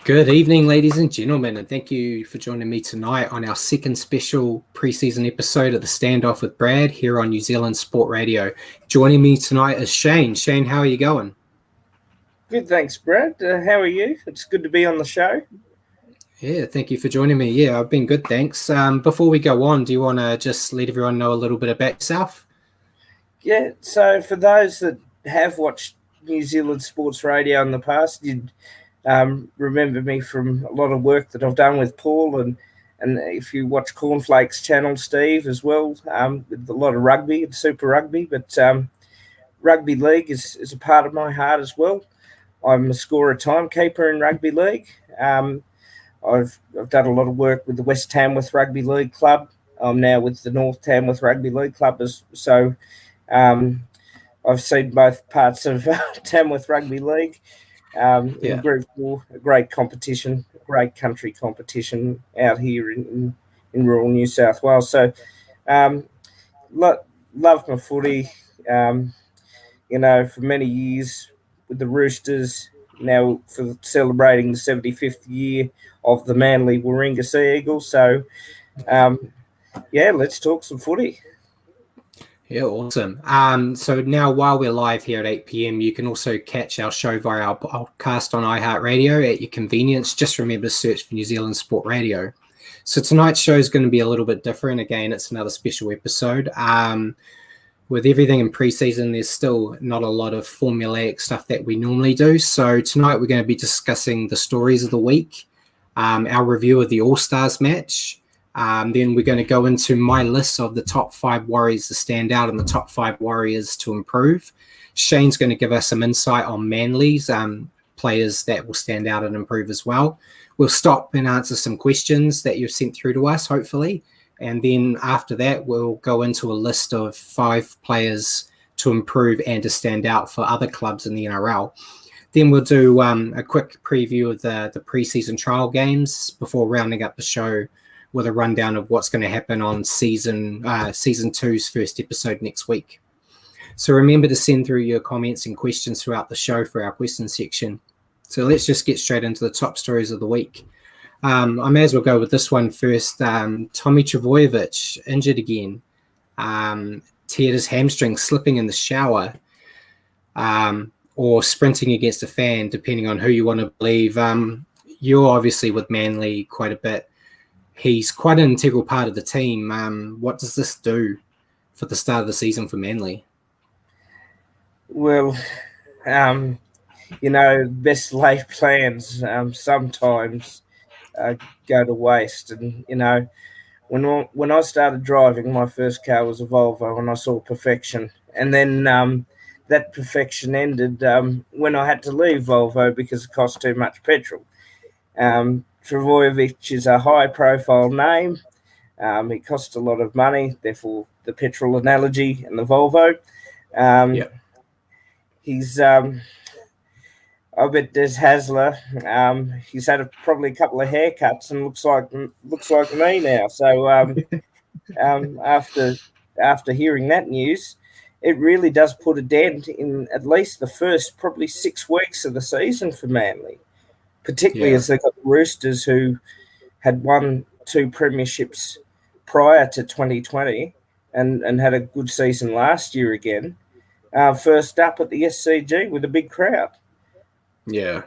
Good evening, ladies and gentlemen, and thank you for joining me tonight on our second special preseason episode of The Standoff with Brad here on New Zealand Sport Radio. Joining me tonight is Shane. Shane, how are you going? Good, thanks, Brad. How are you? It's good to be on the show. Yeah, thank you for joining me. Yeah, I've been good, thanks. Before we go on, do you want to just let everyone know a little bit about yourself? Yeah, so for those that have watched New Zealand Sports Radio in the past, you'd remember me from a lot of work that I've done with Paul, and if you watch Cornflakes Channel, Steve, as well, with a lot of rugby and Super Rugby, but rugby league is a part of my heart as well. I'm a scorer timekeeper in rugby league. I've done a lot of work with the West Tamworth Rugby League Club. I'm now with the North Tamworth Rugby League Club, I've seen both parts of Tamworth Rugby League. In Group 4, a great competition, a great country competition out here in rural New South Wales. So, love my footy. For many years with the Roosters, now for celebrating the 75th year of the Manly Warringah Sea Eagles. So, let's talk some footy. Yeah, awesome. So now while we're live here at 8 p.m, you can also catch our show via our podcast on iHeartRadio at your convenience. Just remember to search for New Zealand Sport Radio. So tonight's show is going to be a little bit different. Again, it's another special episode. With everything in preseason, there's still not a lot of formulaic stuff that we normally do. So tonight we're going to be discussing the stories of the week, our review of the All-Stars match. Then we're going to go into my list of the top 5 Warriors to stand out and the top 5 Warriors to improve. Shane's going to give us some insight on Manly's players that will stand out and improve as well. We'll stop and answer some questions that you've sent through to us, hopefully. And then after that, we'll go into a list of 5 players to improve and to stand out for other clubs in the NRL. Then we'll do a quick preview of the preseason trial games before rounding up the show with a rundown of what's going to happen on season 2's first episode next week. So remember to send through your comments and questions throughout the show for our question section. So let's just get straight into the top stories of the week. I may as well go with this one first. Tommy Trbojevic injured again. Teared his hamstring slipping in the shower or sprinting against a fan, depending on who you want to believe. You're obviously with Manly quite a bit. He's quite an integral part of the team. What does this do for the start of the season for Manly? Well, best laid plans sometimes go to waste. And, when I started driving, my first car was a Volvo and I saw perfection. And then that perfection ended when I had to leave Volvo because it cost too much petrol. Trbojevic is a high-profile name. It costs a lot of money, therefore the petrol analogy and the Volvo. He's, I bet Des Hasler. He's had probably a couple of haircuts and looks like me now. So after hearing that news, it really does put a dent in at least the first probably 6 weeks of the season for Manly. Particularly as they've got the Roosters who had won 2 premierships prior to 2020 and had a good season last year again. First up at the SCG with a big crowd. Yeah,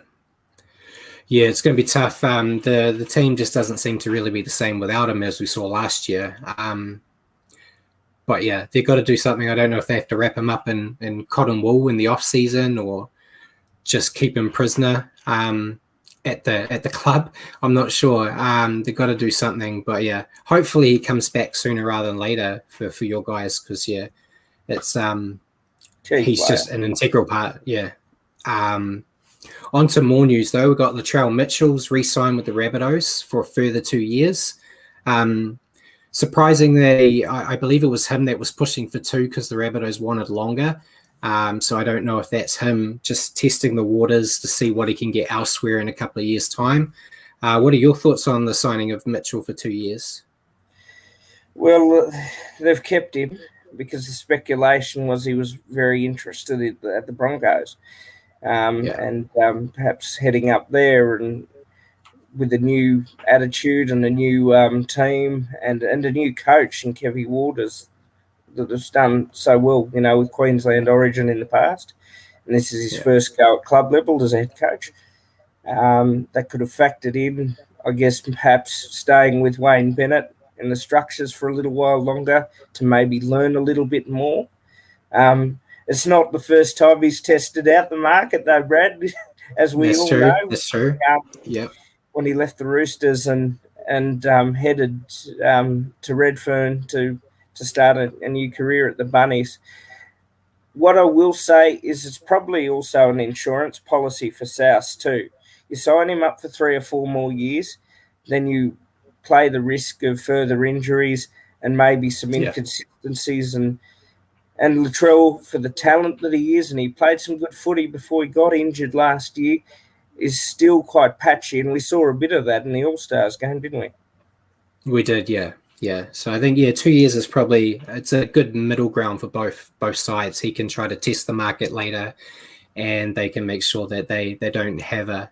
it's going to be tough. The team just doesn't seem to really be the same without him as we saw last year. But yeah, they've got to do something. I don't know if they have to wrap him up in cotton wool in the off season or just keep him prisoner at the club. I'm not sure. They've got to do something. But yeah, hopefully he comes back sooner rather than later for your guys because it's he's just an integral part. Yeah. On to more news, though. We've got Latrell Mitchell's re-signed with the Rabbitohs for a further 2 years. Surprisingly, I believe it was him that was pushing for 2 because the Rabbitohs wanted longer. So I don't know if that's him just testing the waters to see what he can get elsewhere in a couple of years' time. What are your thoughts on the signing of Mitchell for 2 years? Well, they've kept him because the speculation was he was very interested at the Broncos. And perhaps heading up there and with a new attitude and a new team and a new coach in Kevy Waters that has done so well, with Queensland Origin in the past. And this is his first go at club level as a head coach. That could have factored in, I guess, perhaps staying with Wayne Bennett in the structures for a little while longer to maybe learn a little bit more. It's not the first time he's tested out the market, though, Brad, as we all know. That's true. Yep. When he left the Roosters and headed to Redfern to start a new career at the Bunnies. What I will say is it's probably also an insurance policy for South too. You sign him up for 3 or 4 more years, then you play the risk of further injuries and maybe some inconsistencies. And Latrell, for the talent that he is, and he played some good footy before he got injured last year, is still quite patchy, and we saw a bit of that in the All-Stars game, didn't we? We did, yeah. So I think 2 years is it's a good middle ground for both sides. He can try to test the market later, and they can make sure that they don't have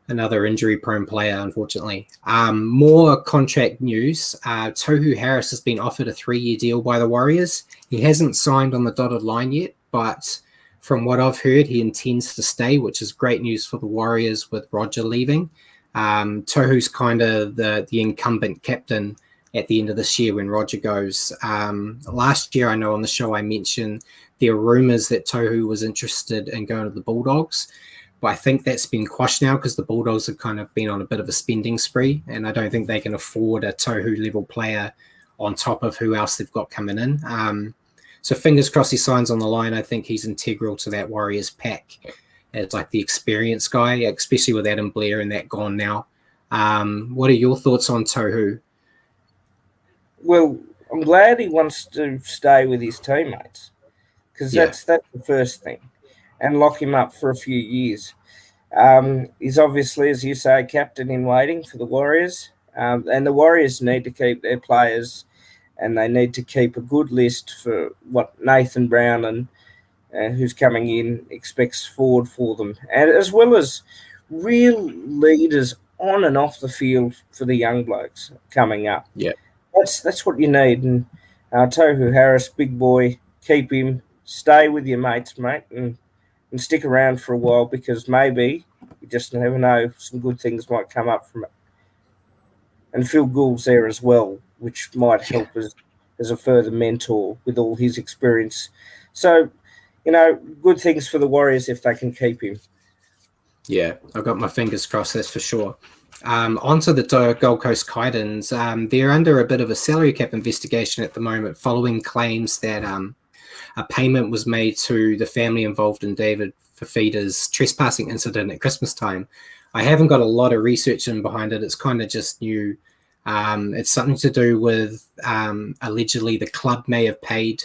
another injury-prone player, unfortunately. More contract news. Tohu Harris has been offered a 3-year deal by the Warriors. He hasn't signed on the dotted line yet, but from what I've heard, he intends to stay, which is great news for the Warriors with Roger leaving. Tohu's kind of the incumbent captain at the end of this year when Roger goes. Last year, I know on the show I mentioned there are rumours that Tohu was interested in going to the Bulldogs, but I think that's been quashed now because the Bulldogs have kind of been on a bit of a spending spree, and I don't think they can afford a Tohu-level player on top of who else they've got coming in. So fingers crossed he signs on the line. I think he's integral to that Warriors pack as like the experienced guy, especially with Adam Blair and that gone now. What are your thoughts on Tohu? Well, I'm glad he wants to stay with his teammates because that's the first thing, and lock him up for a few years. He's obviously, as you say, captain in waiting for the Warriors, and the Warriors need to keep their players, and they need to keep a good list for what Nathan Brown and who's coming in expects forward for them, and as well as real leaders on and off the field for the young blokes coming up. Yeah. That's what you need. And Tohu Harris, big boy, keep him, stay with your mates, mate, and stick around for a while because maybe, you just never know, some good things might come up from it. And Phil Gould's there as well, which might help as a further mentor with all his experience. So, good things for the Warriors if they can keep him. Yeah, I've got my fingers crossed, that's for sure. Onto the Gold Coast Titans. They're under a bit of a salary cap investigation at the moment following claims that a payment was made to the family involved in David Fafeta's trespassing incident at Christmas time. I haven't got a lot of research in behind it. It's kind of just new. It's something to do with allegedly the club may have paid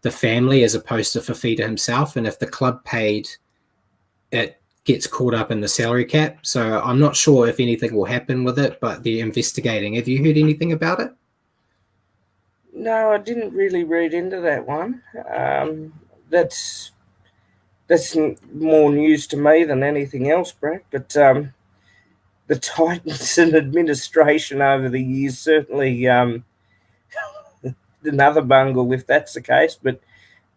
the family as opposed to Fafeta himself. And if the club paid, it gets caught up in the salary cap. So I'm not sure if anything will happen with it, but they're investigating. Have you heard anything about it? No, I didn't really read into that one. That's more news to me than anything else, Brad. But the Titans and administration over the years certainly another bungle if that's the case. But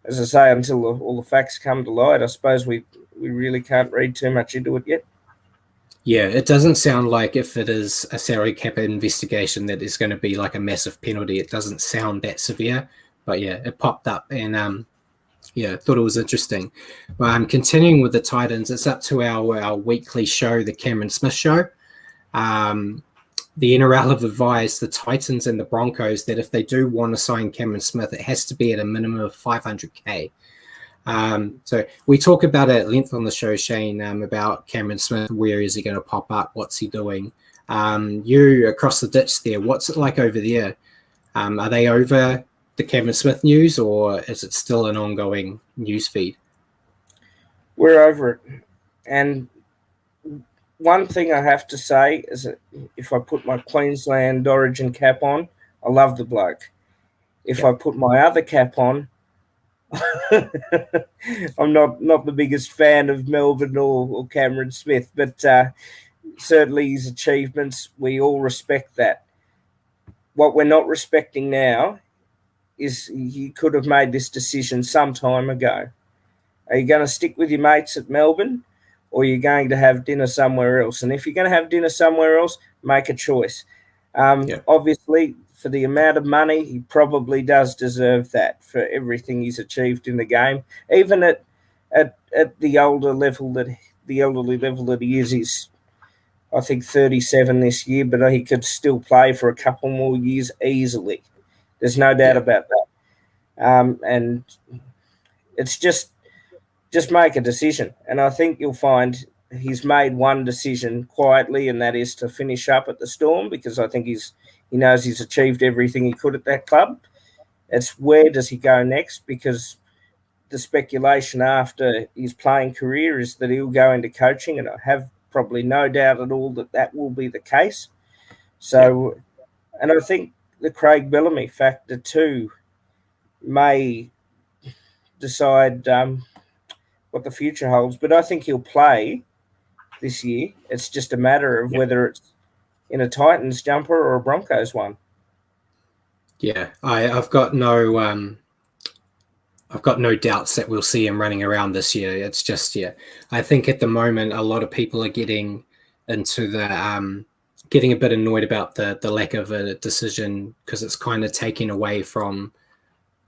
as I say, until all the facts come to light, I suppose we really can't read too much into it yet. Yeah, it doesn't sound like if it is a salary cap investigation that is going to be like a massive penalty. It doesn't sound that severe, but yeah, it popped up and thought it was interesting. Continuing with the Titans, it's up to our weekly show, the Cameron Smith Show. The NRL have advised the Titans and the Broncos that if they do want to sign Cameron Smith, it has to be at a minimum of $500K. So we talk about it at length on the show, Shane, about Cameron Smith. Where is he going to pop up? What's he doing? You across the ditch there, what's it like over there? Are they over the Cameron Smith news, or is it still an ongoing news feed? We're over it. And one thing I have to say is that if I put my Queensland Origin cap on, I love the bloke. If I put my other cap on, I'm not the biggest fan of Melbourne or Cameron Smith, but certainly his achievements, we all respect that. What we're not respecting now is he could have made this decision some time ago. Are you going to stick with your mates at Melbourne, or are you going to have dinner somewhere else? And if you're going to have dinner somewhere else, make a choice. Obviously, for the amount of money, he probably does deserve that for everything he's achieved in the game. Even at the elderly level that he is, he's, I think, 37 this year, but he could still play for a couple more years easily. There's no doubt about that. And it's just make a decision. And I think you'll find he's made one decision quietly, and that is to finish up at the Storm, because I think he knows he's achieved everything he could at that club. It's where does he go next, because the speculation after his playing career is that he'll go into coaching, and I have probably no doubt at all that will be the case. So, and I think the Craig Bellamy factor too may decide what the future holds, but I think he'll play this year. It's just a matter of whether it's in a Titans jumper or a Broncos one. Yeah, I've got no doubts that we'll see him running around this year. It's just, I think at the moment a lot of people are getting into the getting a bit annoyed about the lack of a decision, because it's kind of taking away from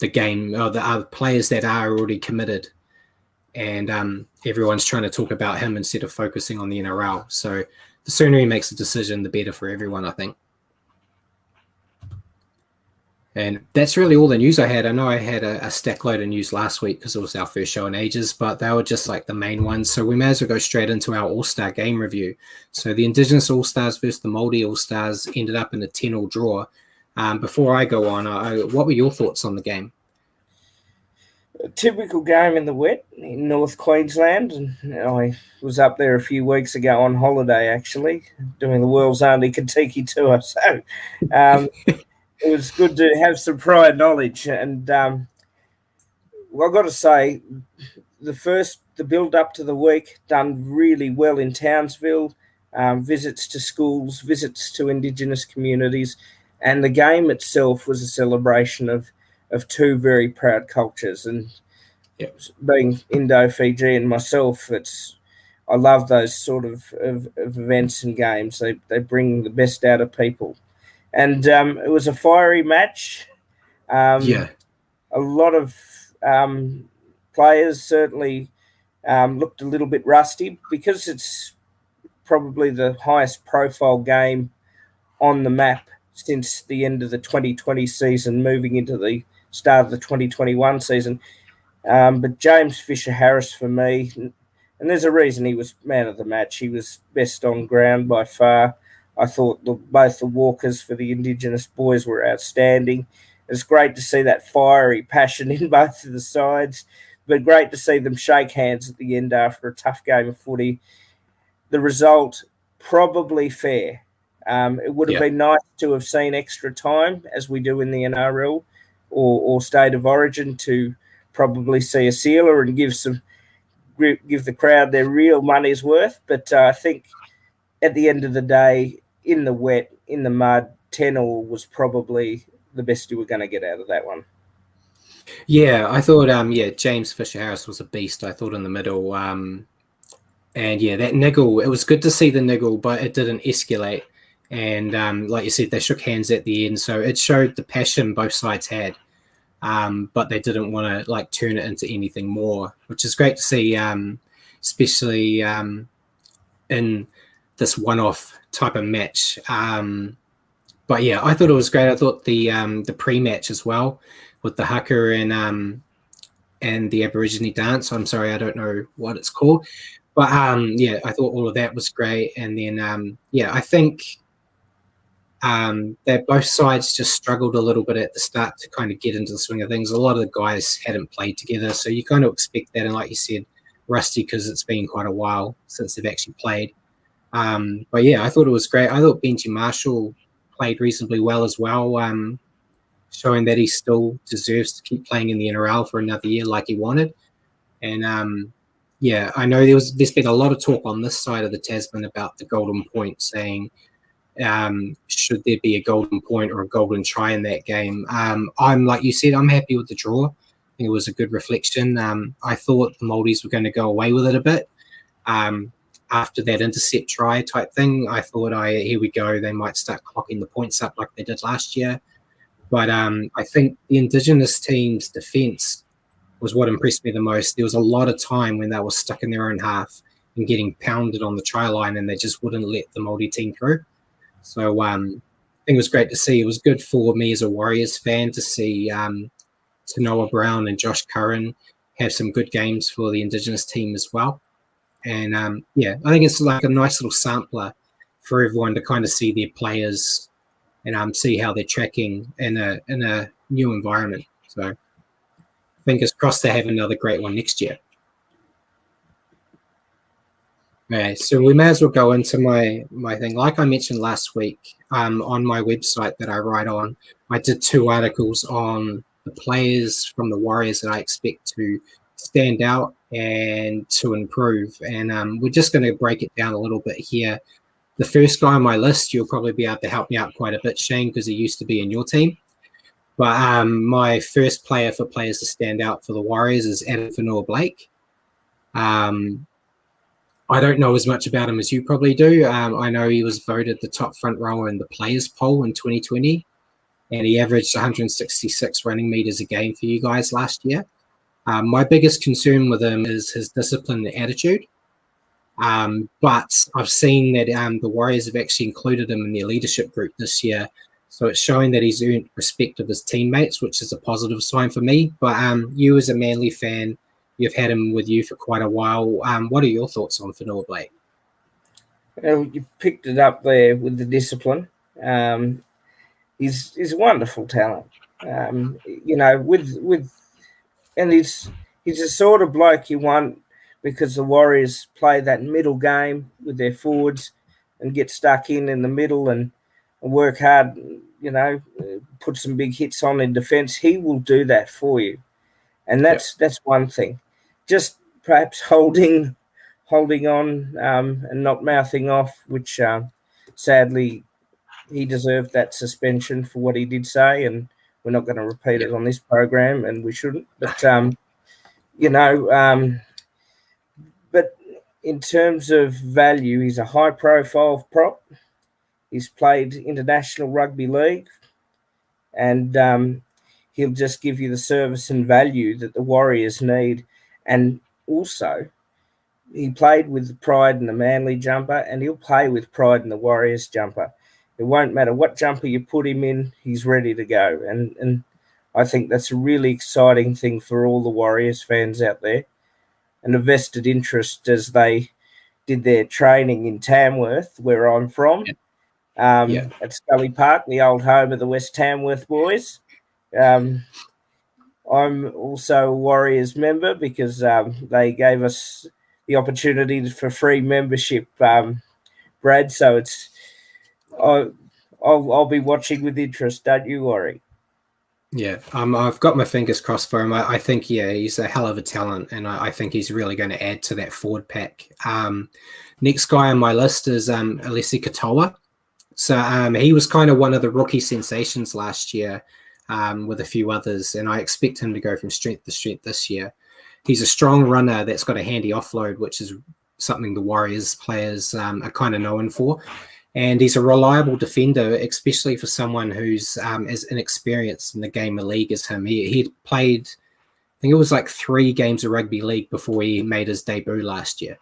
the game, or the other players that are already committed, and everyone's trying to talk about him instead of focusing on the NRL. So the sooner he makes a decision, the better for everyone, I think. And that's really all the news I had. I know I had a stack load of news last week because it was our first show in ages, but they were just like the main ones. So we may as well go straight into our All-Star game review. So the Indigenous All-Stars versus the Māori All-Stars ended up in a 10-all draw. Before I go on, what were your thoughts on the game? A typical game in the wet in North Queensland. And I was up there a few weeks ago on holiday, actually, doing the world's only Kentucky tour. So it was good to have some prior knowledge. And I've got to say, the build up to the week done really well in Townsville. Visits to schools, visits to Indigenous communities, and the game itself was a celebration of two very proud cultures. And being Indo-Fijian myself, I love those sort of events and games. They bring the best out of people. And it was a fiery match. A lot of players certainly looked a little bit rusty, because it's probably the highest profile game on the map since the end of the 2020 season, moving into the start of the 2021 season. But James Fisher-Harris for me, and there's a reason he was man of the match. He was best on ground by far. I thought both the walkers for the Indigenous boys were outstanding. It's great to see that fiery passion in both of the sides, but great to see them shake hands at the end after a tough game of footy. The result, probably fair. It would have been nice to have seen extra time, as we do in the NRL or State of Origin, to probably see a sealer and give the crowd their real money's worth. But I think at the end of the day, in the wet, in the mud, 10-all was probably the best you were going to get out of that one. Yeah, I thought, James Fisher-Harris was a beast, I thought, in the middle. And that niggle, it was good to see the niggle, but it didn't escalate. And like you said, they shook hands at the end. So it showed the passion both sides had. But they didn't want to turn it into anything more, which is great to see, especially in this one-off type of match. But yeah, I thought it was great. I thought the pre-match as well with the haka and the Aborigine dance. I'm sorry, I don't know what it's called, but I thought all of that was great. And then I think that both sides just struggled a little bit at the start to kind of get into the swing of things. A lot of the guys hadn't played together, so you kind of expect that. And like you said, rusty because it's been quite a while since they've actually played. But yeah, I thought it was great. I thought Benji Marshall played reasonably well as well, showing that he still deserves to keep playing in the NRL for another year like he wanted. And Yeah, I know there's been a lot of talk on this side of the Tasman about the golden point, saying should there be a golden point or a golden try in that game. I'm like you said, I'm happy with the draw. I think it was a good reflection. I thought the Maldives were going to go away with it a bit. After that intercept try type thing, I thought, here we go, they might start clocking the points up like they did last year. But I think the Indigenous team's defence was what impressed me the most. There was a lot of time when they were stuck in their own half and getting pounded on the try line, and they just wouldn't let the Māori team through. So I think it was great to see. It was good for me as a Warriors fan to see Noah Brown and Josh Curran have some good games for the Indigenous team as well. And I think it's like a nice little sampler for everyone to kind of see their players and see how they're tracking in a new environment. So fingers crossed they have another great one next year. Okay, so we may as well go into my thing. Like I mentioned last week, on my website that I write on, I did 2 articles on the players from the Warriors that I expect to stand out and to improve. And we're just going to break it down a little bit here. The first guy on my list, you'll probably be able to help me out quite a bit, Shane, because he used to be in your team. But my first player for players to stand out for the Warriors is Edinburgh Blake. I don't know as much about him as you probably do. I know he was voted the top front rower in the players poll in 2020, and he averaged 166 running meters a game for you guys last year. My biggest concern with him is his discipline and attitude. But I've seen that the Warriors have actually included him in their leadership group this year. So it's showing that he's earned respect of his teammates, which is a positive sign for me. But you as a Manly fan, you've had him with you for quite a while. What are your thoughts on Whenua Blake? Well, you picked it up there with the discipline. He's a wonderful talent. And he's the sort of bloke you want, because the Warriors play that middle game with their forwards and get stuck in the middle and work hard, put some big hits on in defence. He will do that for you. And that's one thing. Just perhaps holding on and not mouthing off, which sadly he deserved that suspension for what he did say, and we're not going to repeat it on this program, and we shouldn't. But but in terms of value, he's a high-profile prop. He's played international rugby league, and he'll just give you the service and value that the Warriors need. And also, he played with pride in the Manly jumper, and he'll play with pride in the Warriors jumper. It won't matter what jumper you put him in, he's ready to go. And I think that's a really exciting thing for all the Warriors fans out there, and a vested interest as they did their training in Tamworth, where I'm from, at Scully Park, the old home of the West Tamworth boys. I'm also a Warriors member because they gave us the opportunity for free membership, Brad. So I'll be watching with interest. Don't you worry. Yeah, I've got my fingers crossed for him. I think, he's a hell of a talent, and I think he's really going to add to that forward pack. Next guy on my list is Alyssia Katowa. So he was kind of one of the rookie sensations last year with a few others, and I expect him to go from strength to strength this year. He's a strong runner that's got a handy offload, which is something the Warriors players are kind of known for. And he's a reliable defender, especially for someone who's as inexperienced in the game of league as him. He played, I think it was like 3 games of rugby league before he made his debut last year.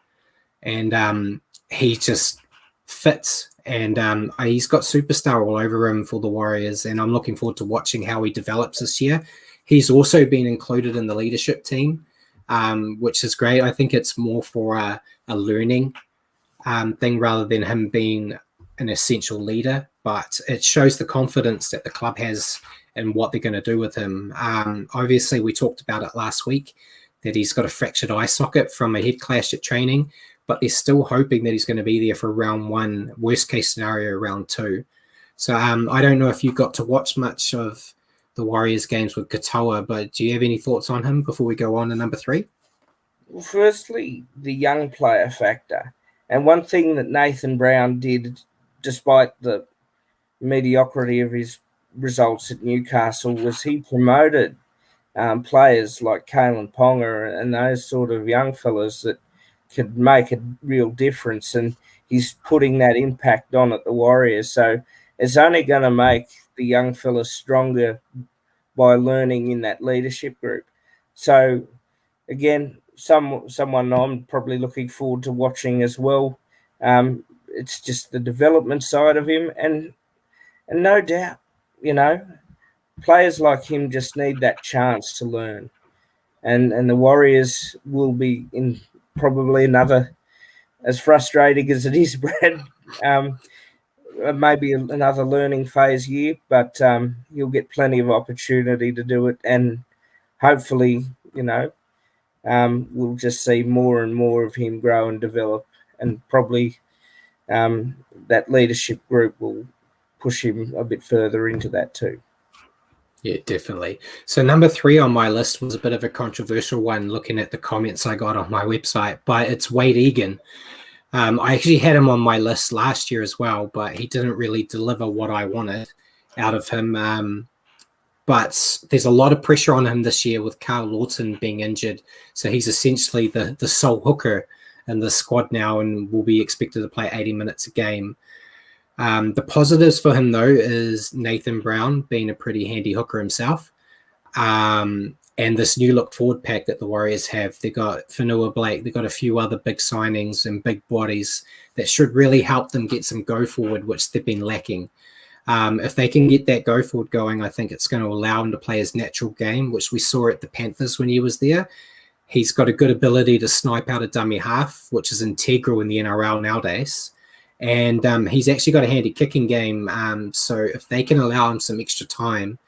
And he just fits. And he's got superstar all over him for the Warriors. And I'm looking forward to watching how he develops this year. He's also been included in the leadership team, which is great. I think it's more for a learning thing rather than him being an essential leader, but it shows the confidence that the club has in what they're going to do with him. Obviously, we talked about it last week, that he's got a fractured eye socket from a head clash at training, but they're still hoping that he's going to be there for round 1, worst case scenario, round 2. So I don't know if you got to watch much of the Warriors games with Katowa, but do you have any thoughts on him before we go on to number 3? Well, firstly, the young player factor. And one thing that Nathan Brown did, despite the mediocrity of his results at Newcastle, was he promoted players like Kalen Ponga and those sort of young fellas that could make a real difference. And he's putting that impact on at the Warriors. So it's only going to make the young fellas stronger by learning in that leadership group. So again, someone I'm probably looking forward to watching as well. It's just the development side of him, and no doubt, players like him just need that chance to learn. And the Warriors will be in probably another, as frustrating as it is, Brad, maybe another learning phase year, but he'll get plenty of opportunity to do it. And hopefully, we'll just see more and more of him grow and develop. And probably that leadership group will push him a bit further into that too. Yeah, definitely. So number 3 on my list was a bit of a controversial one, looking at the comments I got on my website, but it's Wade Egan. I actually had him on my list last year as well, but he didn't really deliver what I wanted out of him. But there's a lot of pressure on him this year with Carl Lawton being injured. So he's essentially the sole hooker in the squad now and will be expected to play 80 minutes a game. The positives for him, though, is Nathan Brown being a pretty handy hooker himself. And this new look forward pack that the Warriors have. They've got Fusetula, Blake. They've got a few other big signings and big bodies that should really help them get some go forward, which they've been lacking. If they can get that go forward going, I think it's going to allow him to play his natural game, which we saw at the Panthers when he was there. He's got a good ability to snipe out a dummy half, which is integral in the NRL nowadays. And he's actually got a handy kicking game. So if they can allow him some extra time,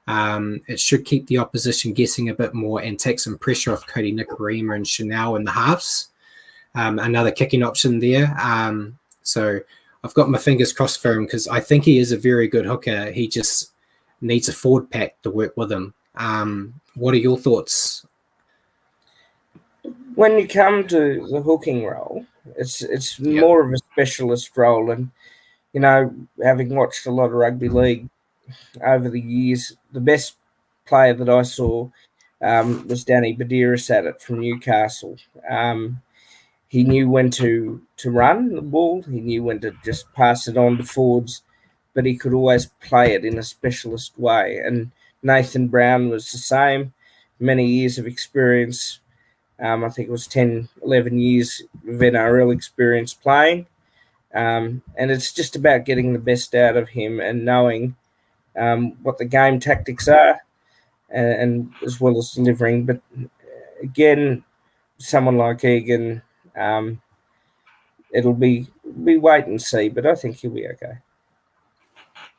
it should keep the opposition guessing a bit more and take some pressure off Cody Nikorima and Chanel in the halves. Another kicking option there. So I've got my fingers crossed for him because I think he is a very good hooker. He just needs a forward pack to work with him. What are your thoughts? When you come to the hooking role, it's more of a specialist role. And, having watched a lot of rugby league over the years, the best player that I saw was Danny Badiris at it from Newcastle. He knew when to run the ball. He knew when to just pass it on to forwards, but he could always play it in a specialist way. And Nathan Brown was the same, many years of experience. I think it was 10, 11 years of NRL experience playing. And it's just about getting the best out of him and knowing what the game tactics are and as well as delivering. But again, someone like Egan, it'll be wait and see, but I think he'll be okay.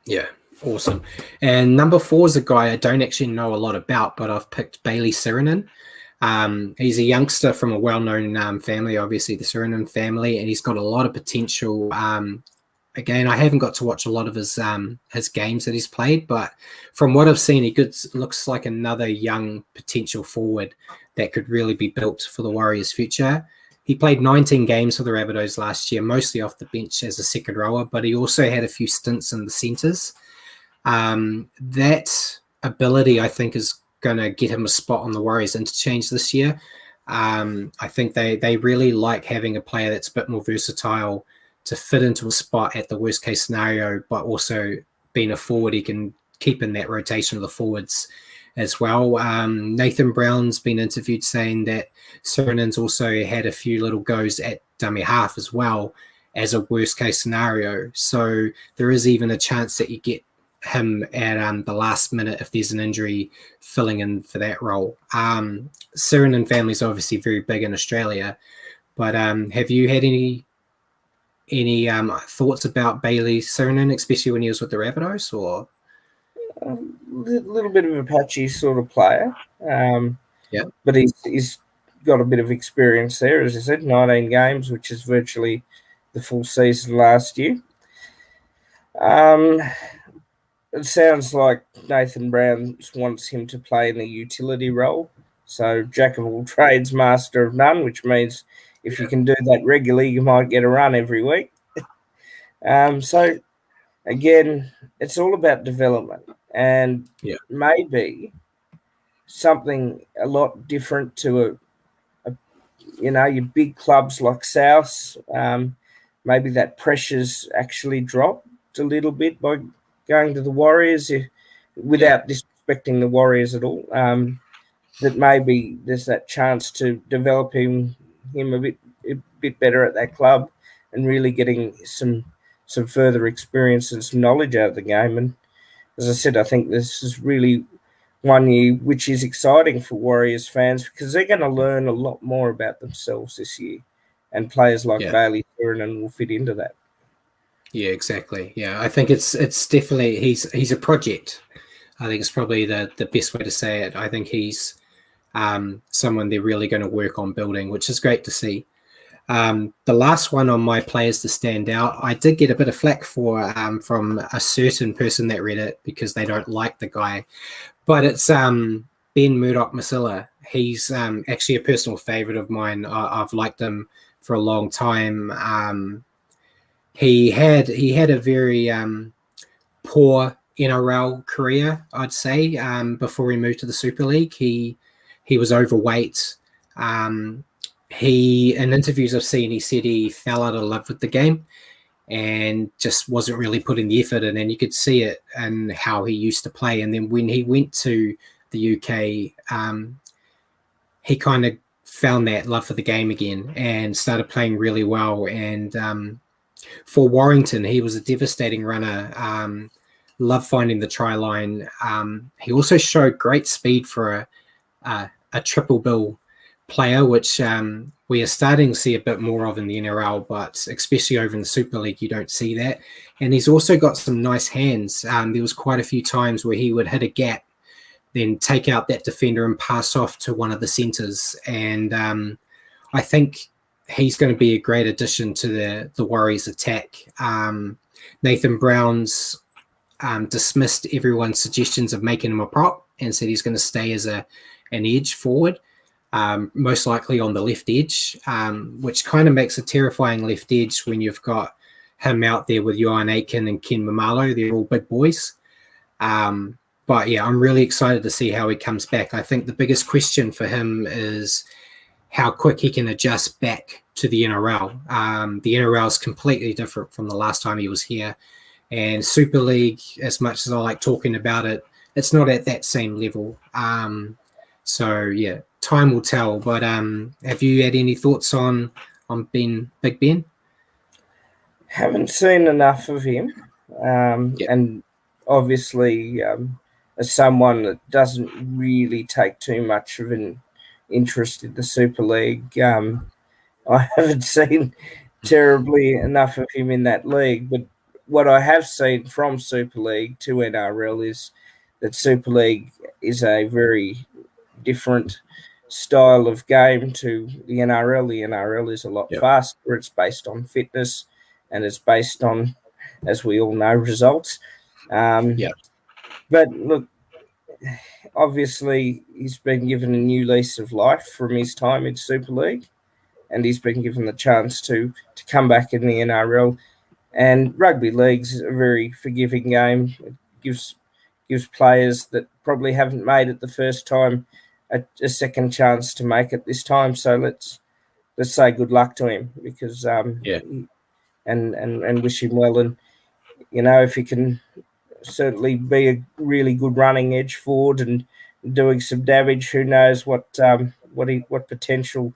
Yeah, awesome. And number 4 is a guy I don't actually know a lot about, but I've picked Bailey Sirenen. He's a youngster from a well-known family, obviously the Sirenen family, and he's got a lot of potential. Again, I haven't got to watch a lot of his games that he's played, but from what I've seen, he looks like another young potential forward that could really be built for the Warriors' future. He played 19 games for the Rabbitohs last year, mostly off the bench as a second rower, but he also had a few stints in the centres. That ability, I think, is going to get him a spot on the Warriors interchange this year. I think they really like having a player that's a bit more versatile to fit into a spot at the worst case scenario, but also being a forward, he can keep in that rotation of the forwards as well. Nathan Brown's been interviewed saying that Sirenen's also had a few little goes at dummy half as well as a worst case scenario. So there is even a chance that you get him at the last minute if there's an injury filling in for that role. Sirenen family is obviously very big in Australia, but have you had any thoughts about Bailey Sirenen, especially when he was with the Rabbitohs? Or a little bit of a patchy sort of player, but he's got a bit of experience there. As I said, 19 games, which is virtually the full season last year. It sounds like Nathan Brown wants him to play in a utility role, So jack of all trades, master of none, which means if you can do that regularly, you might get a run every week. So again, it's all about development, and maybe something a lot different to your big clubs like South. Maybe that pressure's actually dropped a little bit by going to the Warriors, without disrespecting the Warriors at all. That maybe there's that chance to develop him a bit better at that club, and really getting some further experience and some knowledge out of the game. And as I said, I think this is really one year which is exciting for Warriors fans, because they're going to learn a lot more about themselves this year, and players like Bailey Curran will fit into that. Yeah, exactly. Yeah, I think it's definitely he's a project. I think it's probably the best way to say it. I think he's someone they're really going to work on building, which is great to see. The last one on my players to stand out, I did get a bit of flack for from a certain person that read it because they don't like the guy, but it's Ben Murdock Masilla. He's actually a personal favorite of mine. I've liked him for a long time. He had a very poor NRL career, I'd say. Before he moved to the Super League, he was overweight. In interviews I've seen, he said he fell out of love with the game and just wasn't really putting the effort in, and you could see it in how he used to play. And then when he went to the UK, he kind of found that love for the game again and started playing really well. And for Warrington, he was a devastating runner. Loved finding the try line. He also showed great speed for a triple bill player, which we are starting to see a bit more of in the NRL, but especially over in the Super League, you don't see that. And he's also got some nice hands. There was quite a few times where he would hit a gap, then take out that defender and pass off to one of the centres. And I think he's going to be a great addition to the Warriors attack. Nathan Brown's dismissed everyone's suggestions of making him a prop and said he's going to stay as an edge forward, most likely on the left edge, which kind of makes a terrifying left edge when you've got him out there with Johan Aitken and Ken Mamalo. They're all big boys. But yeah, I'm really excited to see how he comes back. I think the biggest question for him is how quick he can adjust back to the NRL. The NRL is completely different from the last time he was here. And Super League, as much as I like talking about it, it's not at that same level. So yeah, time will tell. But have you had any thoughts on Big Ben? Haven't seen enough of him. And obviously, as someone that doesn't really take too much of an interest in the Super League, I haven't seen terribly enough of him in that league. But what I have seen from Super League to NRL is that Super League is a very different style of game to the NRL. The NRL is a lot faster. It's based on fitness, and it's based on, as we all know, results. But look, obviously he's been given a new lease of life from his time in Super League, and he's been given the chance to come back in the NRL. And rugby league's a very forgiving game. It gives players that probably haven't made it the first time a second chance to make it this time. So let's say good luck to him, because and wish him well. And if he can certainly be a really good running edge forward and doing some damage, who knows what potential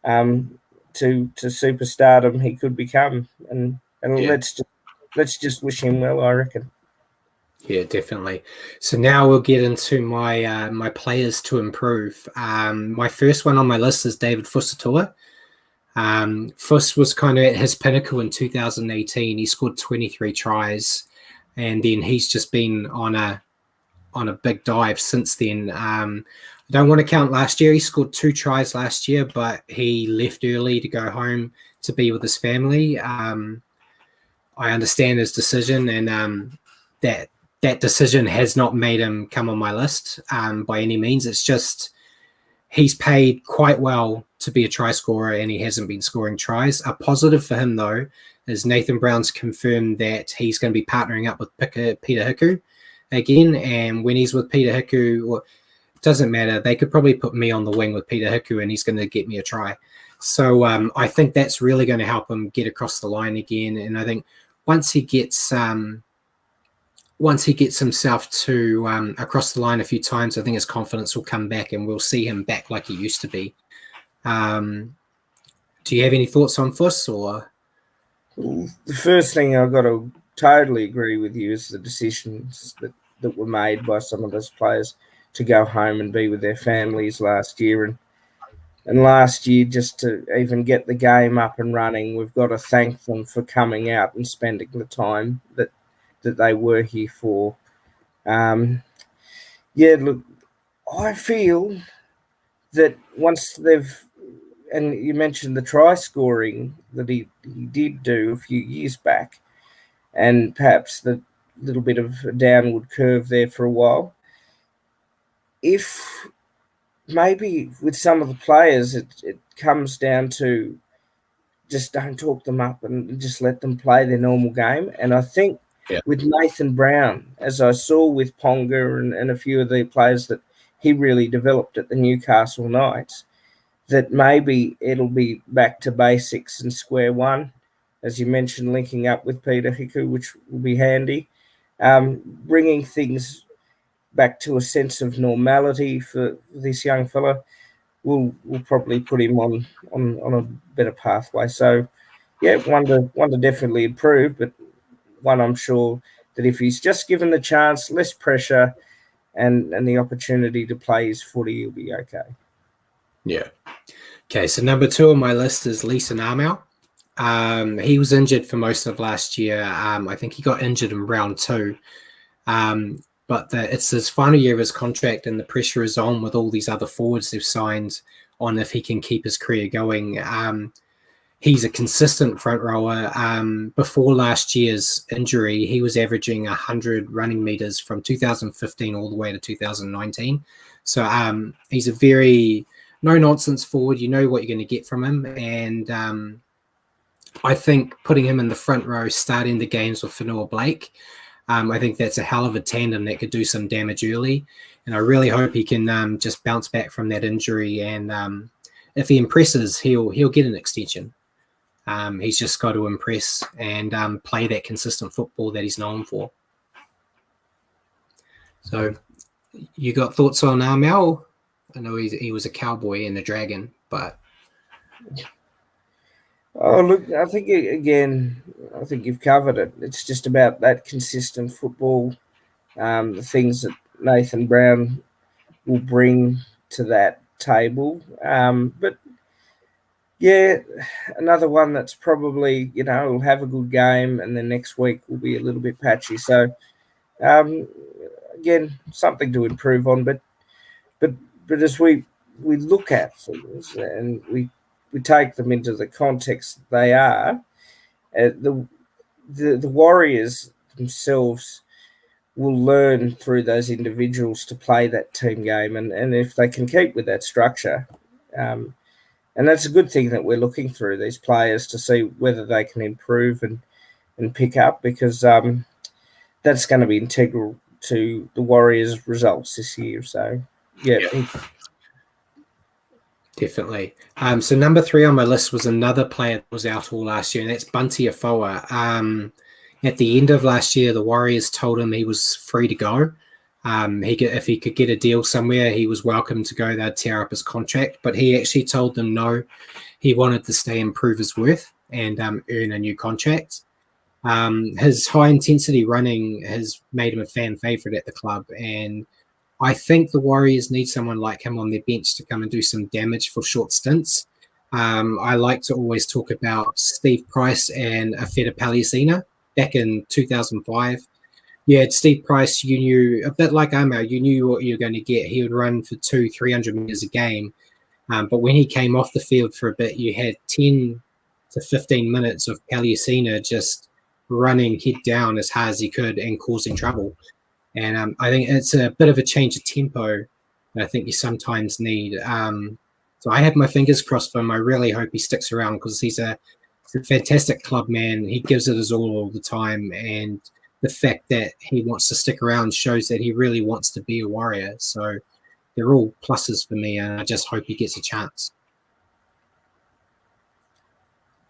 to superstardom he could become. And let's just wish him well, I reckon. Yeah, definitely. So now we'll get into my my players to improve. My first one on my list is David Fusetula. Fuss was kind of at his pinnacle in 2018. He scored 23 tries, and then he's just been on a big dive since then. I don't want to count last year. He scored 2 tries last year, but he left early to go home to be with his family. I understand his decision, and that decision has not made him come on my list by any means. It's just he's paid quite well to be a try scorer, and he hasn't been scoring tries. A positive for him, though, is Nathan Brown's confirmed that he's going to be partnering up with Peter Hiku again. And when he's with Peter Hiku, it doesn't matter. They could probably put me on the wing with Peter Hiku, and he's going to get me a try. So I think that's really going to help him get across the line again. And I think once he gets himself to across the line a few times, I think his confidence will come back, and we'll see him back like he used to be. Do you have any thoughts on Fuss? Or the first thing I've got to totally agree with you is the decisions that were made by some of those players to go home and be with their families last year. And last year, just to even get the game up and running, we've got to thank them for coming out and spending the time that they were here for. Look, I feel that once they've, and you mentioned the try scoring that he did do a few years back, and perhaps the little bit of a downward curve there for a while. If maybe with some of the players, it comes down to just don't talk them up and just let them play their normal game. And I think with Nathan Brown, as I saw with Ponga and a few of the players that he really developed at the Newcastle Knights, that maybe it'll be back to basics and square one, as you mentioned, linking up with Peter Hiku, which will be handy, bringing things back to a sense of normality for this young fella will probably put him on a better pathway. So, one to definitely improve, but one I'm sure that if he's just given the chance, less pressure, and the opportunity to play his footy, he'll be okay. Yeah. Okay, so number 2 on my list is Namo. He was injured for most of last year. I think he got injured in round 2. But it's his final year of his contract, and the pressure is on with all these other forwards they've signed on if he can keep his career going. He's a consistent front rower. Before last year's injury, he was averaging 100 running meters from 2015 all the way to 2019. So he's a very no-nonsense forward. You know what you're going to get from him. And I think putting him in the front row, starting the games with Edinburgh Blake, I think that's a hell of a tandem that could do some damage early. And I really hope he can just bounce back from that injury. And if he impresses, he'll get an extension. He's just got to impress and play that consistent football that he's known for. So you got thoughts on Mel? I know he was a Cowboy and a Dragon, but... Oh, look, I think you've covered it. It's just about that consistent football, the things that Nathan Brown will bring to that table. But, another one that's probably, will have a good game, and then next week will be a little bit patchy. So, again, something to improve on. But as we look at things and we take them into the context they are, the Warriors themselves will learn through those individuals to play that team game, and if they can keep with that structure, and that's a good thing that we're looking through these players to see whether they can improve and pick up, because that's going to be integral to the Warriors' results this year. So, Definitely. So number 3 on my list was another player that was out all last year, and that's Bunty Afoa. At the end of last year, the Warriors told him he was free to go. If he could get a deal somewhere, he was welcome to go. They'd tear up his contract, but he actually told them no. He wanted to stay and prove his worth and earn a new contract. His high-intensity running has made him a fan favorite at the club, and I think the Warriors need someone like him on their bench to come and do some damage for short stints. I like to always talk about Steve Price and Fafeta Palestina back in 2005. You had Steve Price, you knew, a bit like Amo, you knew what you were going to get. He would run for 200-300 meters a game. But when he came off the field for a bit, you had 10 to 15 minutes of Palestina just running head down as hard as he could and causing trouble. And I think it's a bit of a change of tempo And I think you sometimes need. So I have my fingers crossed for him. I really hope he sticks around because he's a fantastic club man. He gives it his all the time, and the fact that he wants to stick around shows that he really wants to be a Warrior. So they're all pluses for me, and I just hope he gets a chance.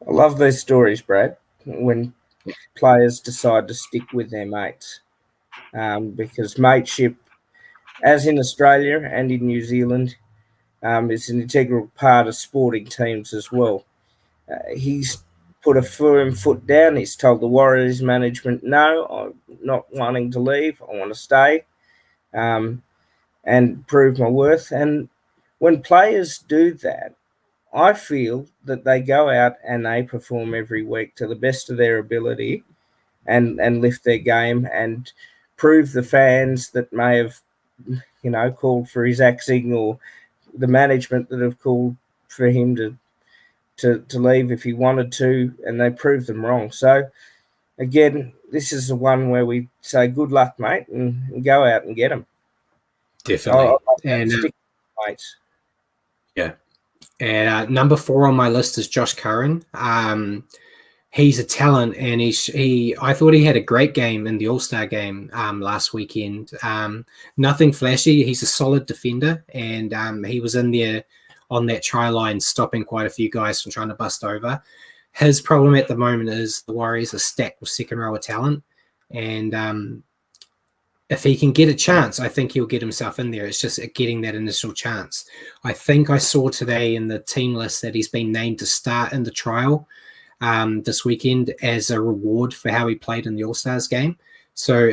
I love these stories, Brad, when players decide to stick with their mates, because mateship, as in Australia and in New Zealand, is an integral part of sporting teams as well. He's put a firm foot down. He's told the Warriors management, no, I'm not wanting to leave. I want to stay and prove my worth. And when players do that, I feel that they go out and they perform every week to the best of their ability and lift their game and prove the fans that may have, called for his axing, or the management that have called for him to leave if he wanted to, and they proved them wrong. So, again, this is the one where we say good luck, mate, and go out and get them. Definitely. And stick with mates. Yeah. And number 4 on my list is Josh Curran. He's a talent, and I thought he had a great game in the All-Star game last weekend. Nothing flashy. He's a solid defender, and he was in there on that try line, stopping quite a few guys from trying to bust over. His problem at the moment is the Warriors are stacked with second row of talent, and if he can get a chance, I think he'll get himself in there. It's just getting that initial chance. I think I saw today in the team list that he's been named to start in the trial this weekend as a reward for how he played in the All-Stars game. So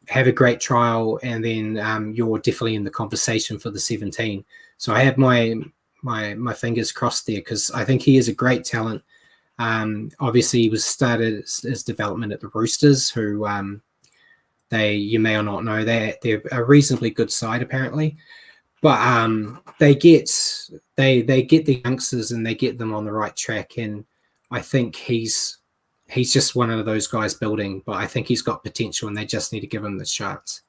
have a great trial, and then you're definitely in the conversation for the 17. So I have my fingers crossed there, because I think he is a great talent. Obviously, he was started his development at the Roosters, who you may or not know that they're a reasonably good side apparently, but they get the youngsters and they get them on the right track, and I think he's just one of those guys building, but I think he's got potential and they just need to give him the chance.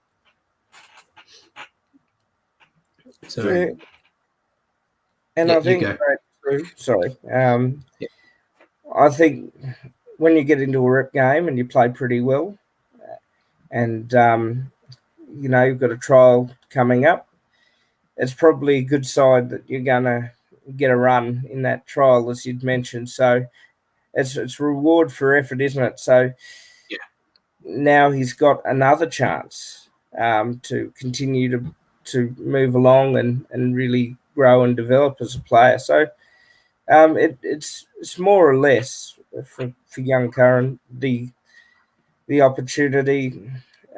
So, yeah. And yeah, I think, I think when you get into a rep game and you play pretty well, and you've got a trial coming up, it's probably a good side that you're going to get a run in that trial, as you'd mentioned. So it's reward for effort, isn't it? So yeah. Now he's got another chance to continue to move along and really grow and develop as a player. So it's more or less for young Curran the opportunity.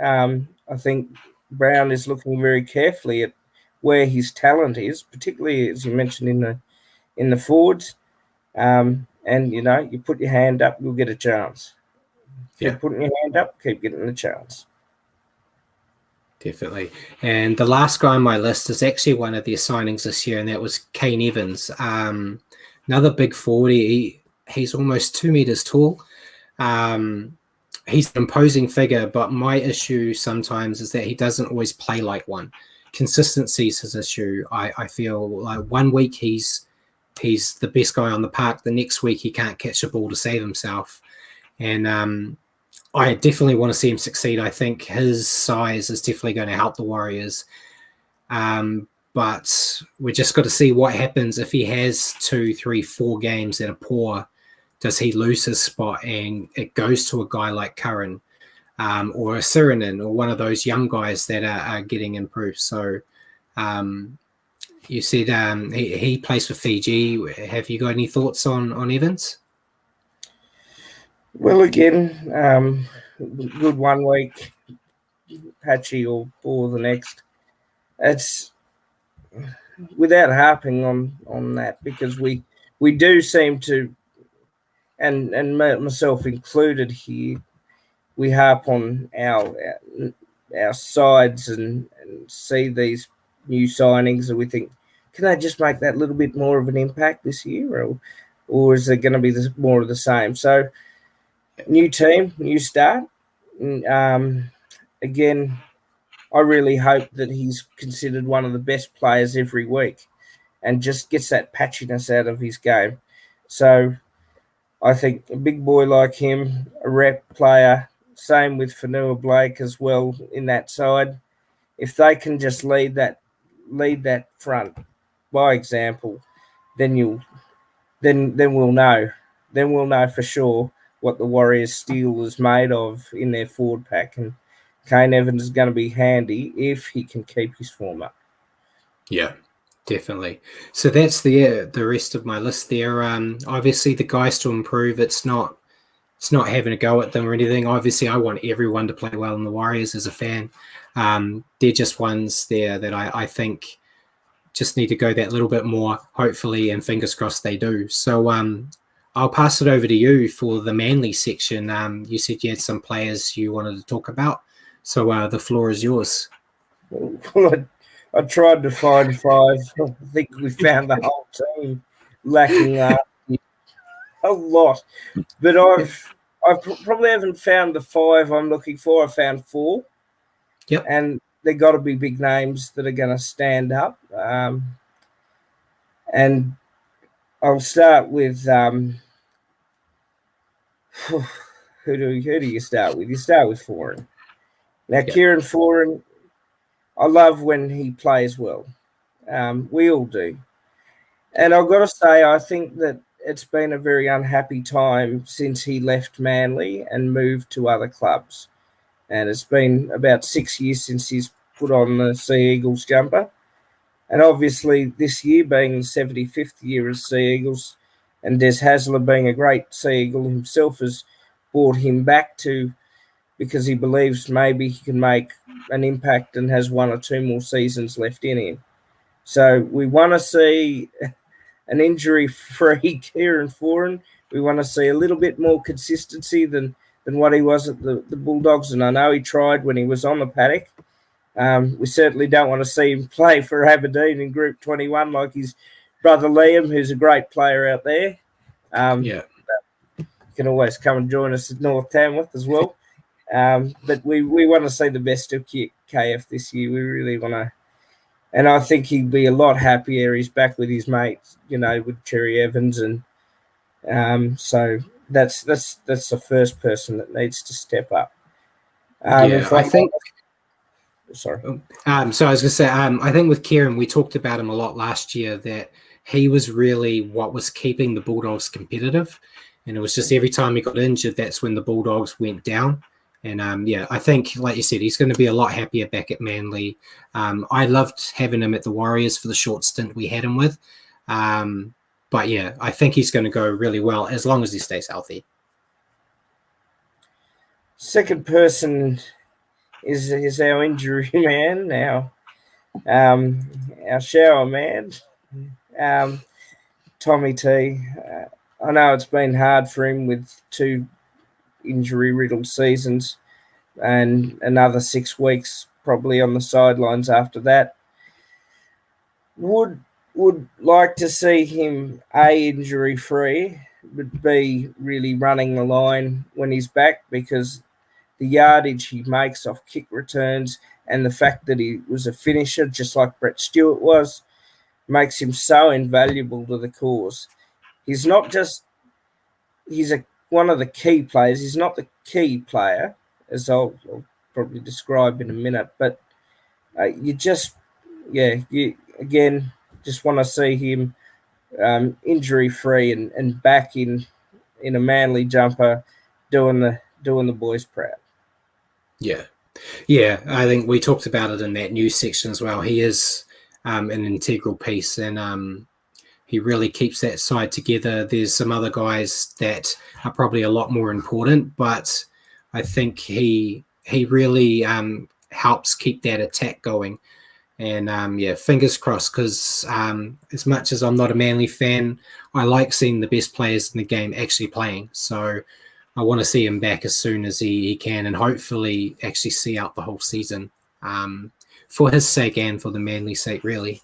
I think Brown is looking very carefully at where his talent is, particularly as you mentioned in the forwards. And you put your hand up, you'll get a chance. Keep putting your hand up, keep getting the chance. Definitely. And the last guy on my list is actually one of their signings this year, and that was Kane Evans. Another big forward. He's almost 2 meters tall. He's an imposing figure, but my issue sometimes is that he doesn't always play like one. Consistency is his issue. I feel like 1 week he's the best guy on the park. The next week he can't catch a ball to save himself. And I definitely want to see him succeed. I think his size is definitely going to help the Warriors. But we just got to see what happens if he has 2, 3, 4 games that are poor. Does he lose his spot and it goes to a guy like Curran or a Siranen or one of those young guys that are getting improved? So you said he plays for Fiji. Have you got any thoughts on Evans? Well, again, good 1 week, patchy or the next. It's without harping on that, because we do seem to, and myself included here, we harp on our sides and see these new signings, and we think, can they just make that little bit more of an impact this year, or is it going to be more of the same? So, new team, new start. Again, I really hope that he's considered one of the best players every week and just gets that patchiness out of his game. So I think a big boy like him, a rep player, same with Edinburgh Blake as well in that side. If they can just lead that front by example, then we'll know. Then we'll know for sure what the Warriors' steel is made of in their forward pack, and Kane Evans is going to be handy if he can keep his form up. Yeah, definitely. So that's the rest of my list there. Obviously the guys to improve. It's not having a go at them or anything. Obviously, I want everyone to play well in the Warriors as a fan. They're just ones there that I think just need to go that little bit more, hopefully, and fingers crossed they do. So I'll pass it over to you for the Manly section. You said you had some players you wanted to talk about. So the floor is yours. Well, I tried to find 5. I think we found the whole team lacking a lot. But I probably haven't found the 5 I'm looking for. I found 4. Yep. And they've got to be big names that are going to stand up. And I'll start with who do you start with? You start with Foran. Now, Yep. Kieran Foran, I love when he plays well. We all do. And I've got to say, I think that it's been a very unhappy time since he left Manly and moved to other clubs. And it's been about 6 years since he's put on the Sea Eagles jumper. And obviously this year being the 75th year as Sea Eagles, and Des Hasler being a great Sea Eagle himself, has brought him back to, because he believes maybe he can make an impact and has 1 or 2 more seasons left in him. So we want to see an injury-free Kieran Foran. We want to see a little bit more consistency than what he was at the Bulldogs. And I know he tried when he was on the paddock. We certainly don't want to see him play for Aberdeen in Group 21 like his brother Liam, who's a great player out there. Yeah. You can always come and join us at North Tamworth as well. But we want to see the best of KF this year. We really want to. And I think he'd be a lot happier. He's back with his mates, with Cherry Evans. And so that's the first person that needs to step up. I think. Sorry. So I was going to say, I think with Kieran, we talked about him a lot last year, that he was really what was keeping the Bulldogs competitive. And it was just every time he got injured, that's when the Bulldogs went down. And I think, like you said, he's going to be a lot happier back at Manly. I loved having him at the Warriors for the short stint we had him with. But yeah, I think he's going to go really well as long as he stays healthy. Second person is our injury man now. Our shower man, Tommy T. I know it's been hard for him with 2 injury-riddled seasons and another 6 weeks probably on the sidelines after that. Would like to see him A, injury-free, but B, really running the line when he's back, because the yardage he makes off kick returns and the fact that he was a finisher, just like Brett Stewart was, makes him so invaluable to the cause. He's not just – he's one of the key players. He's not the key player, as I'll probably describe in a minute, but you just want to see him injury-free and back in a Manly jumper doing the boys proud. Yeah, I think we talked about it in that news section as well. He is an integral piece, and he really keeps that side together. There's some other guys that are probably a lot more important, but I think he really helps keep that attack going. And fingers crossed, because as much as I'm not a Manly fan, I like seeing the best players in the game actually playing. So I want to see him back as soon as he can, and hopefully actually see out the whole season for his sake and for the Manly sake, really.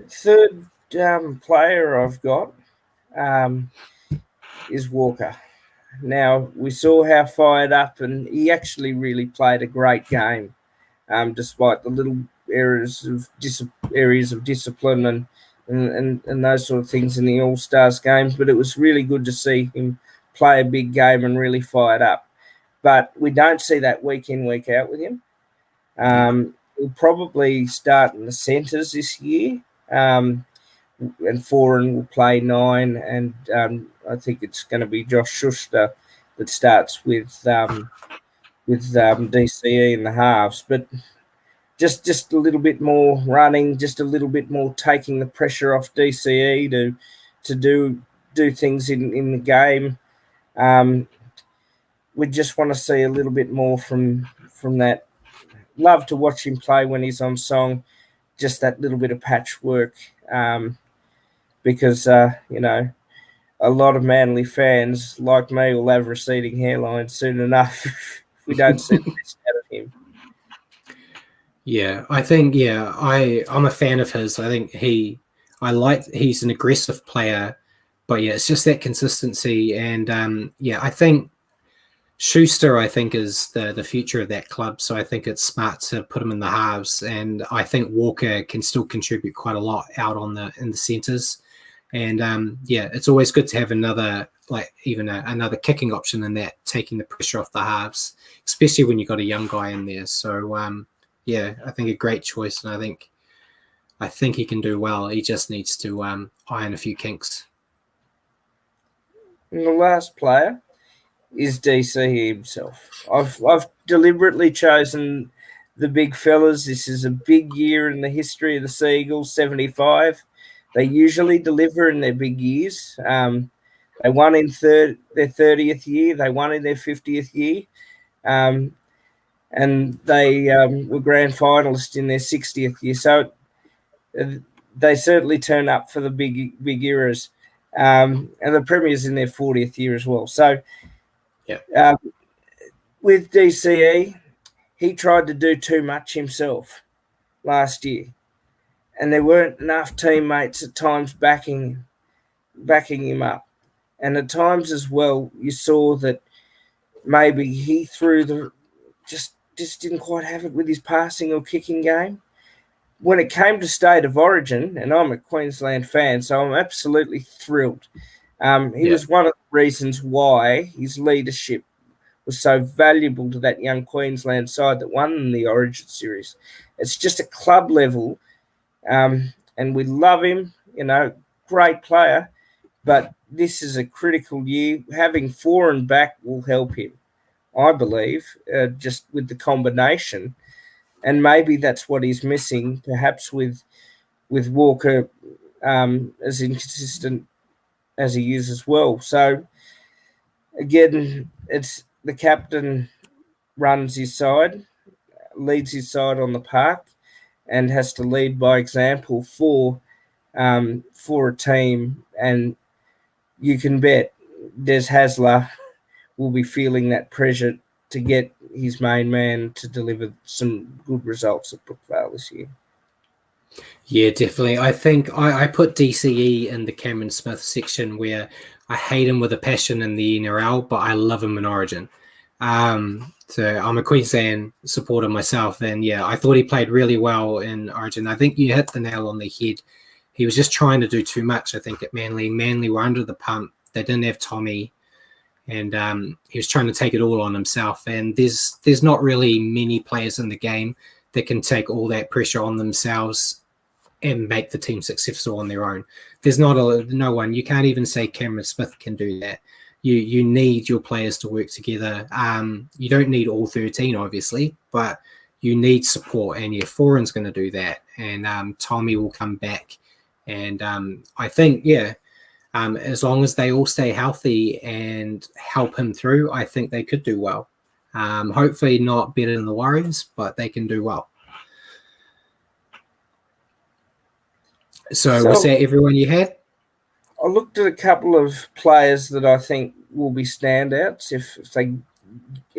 Third player I've got is Walker. Now, we saw how fired up, and he actually really played a great game, despite the little areas of discipline and those sort of things in the All-Stars games. But it was really good to see him play a big game and really fired up. But we don't see that week in, week out with him. He'll probably start in the centres this year, and Foran will play 9, and I think it's going to be Josh Schuster that starts with DCE in the halves. But just a little bit more running, just a little bit more taking the pressure off DCE to do things in the game. We just want to see a little bit more from that. Love to watch him play when he's on song, just that little bit of patchwork, because a lot of Manly fans like me will have receding hairlines soon enough if we don't see the best out of him. Yeah, I think I'm a fan of his. I think he's an aggressive player, but it's just that consistency, and I think Schuster, is the future of that club. So I think it's smart to put him in the halves, and I think Walker can still contribute quite a lot out in the centres. And it's always good to have another kicking option in that, taking the pressure off the halves, especially when you've got a young guy in there. So I think a great choice, and I think he can do well. He just needs to iron a few kinks. And the last player is DC himself. I've deliberately chosen the big fellas. This is a big year in the history of the Seagulls, 75. They usually deliver in their big years. They won in their 30th year. They won in their 50th year. And they were grand finalists in their 60th year. So they certainly turn up for the big eras. And the Premier's in their 40th year as well. So with DCE, he tried to do too much himself last year, and there weren't enough teammates at times backing him up. And at times as well, you saw that maybe he just didn't quite have it with his passing or kicking game. When it came to State of Origin, and I'm a Queensland fan, so I'm absolutely thrilled. He was one of the reasons why his leadership was so valuable to that young Queensland side that won the Origin series. It's just a club level, and we love him, great player, but this is a critical year. Having Foran back will help him, I believe, just with the combination, and maybe that's what he's missing, perhaps with Walker as inconsistent as he is as well. So again, it's the captain runs his side, leads his side on the park, and has to lead by example for a team. And you can bet Des Hasler will be feeling that pressure to get his main man to deliver some good results at Brookvale this year. Yeah, definitely. I think I put DCE in the Cameron Smith section, where I hate him with a passion in the NRL, but I love him in Origin. So I'm a Queensland supporter myself, and I thought he played really well in Origin. I think you hit the nail on the head. He was just trying to do too much, I think, at Manly. Manly were under the pump. They didn't have Tommy, and he was trying to take it all on himself. And there's not really many players in the game that can take all that pressure on themselves and make the team successful on their own. There's no one. You can't even say Cameron Smith can do that. You need your players to work together. You don't need all 13, obviously, but you need support, and Foran's going to do that, and Tommy will come back. And I think, as long as they all stay healthy and help him through, I think they could do well. Hopefully not better than the Warriors, but they can do well. So was that everyone you had? I looked at a couple of players that I think will be standouts if they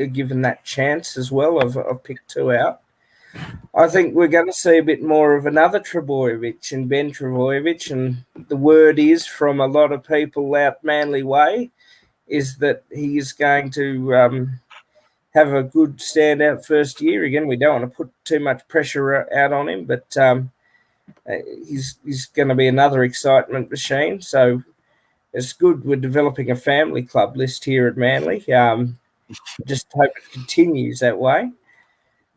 are given that chance as well. I've picked 2 out. I think we're going to see a bit more of another Trebojevic and Ben Trebojevic, and the word is from a lot of people out Manly way is that he is going to have a good standout first year. Again, we don't want to put too much pressure out on him, but he's going to be another excitement machine. So it's good we're developing a family club list here at Manly. Just hope it continues that way.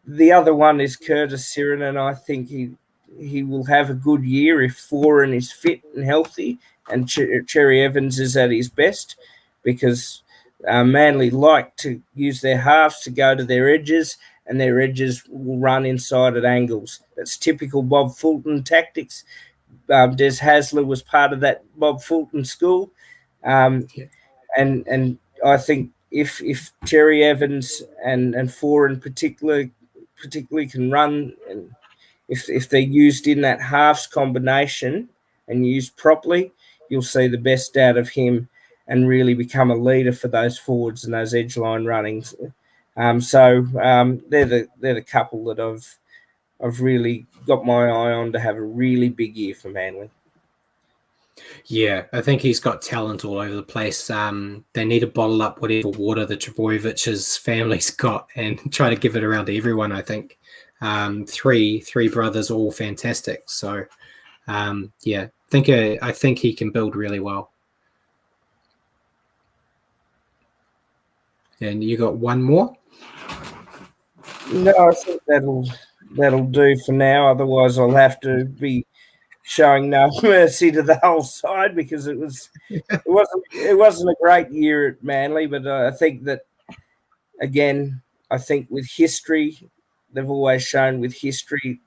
The other one is Curtis Siren, and I think he will have a good year if Foran is fit and healthy and Cherry Evans is at his best, because Manly like to use their halves to go to their edges, and their edges will run inside at angles. That's typical Bob Fulton tactics. Des Hasler was part of that Bob Fulton school. And I think if Cherry Evans and Foran particularly can run, and if they're used in that halves combination and used properly, you'll see the best out of him and really become a leader for those forwards and those edge line runnings. So they're the couple that I've really got my eye on to have a really big year for Manly. Yeah, I think he's got talent all over the place. They need to bottle up whatever water the Trebojevich's family's got and try to give it around to everyone, I think. Three brothers, all fantastic. So, I think he can build really well. And you got one more? No, I think that'll do for now. Otherwise, I'll have to be showing no mercy to the whole side, because it wasn't a great year at Manly. But I think that, again, with history, they've always shown with history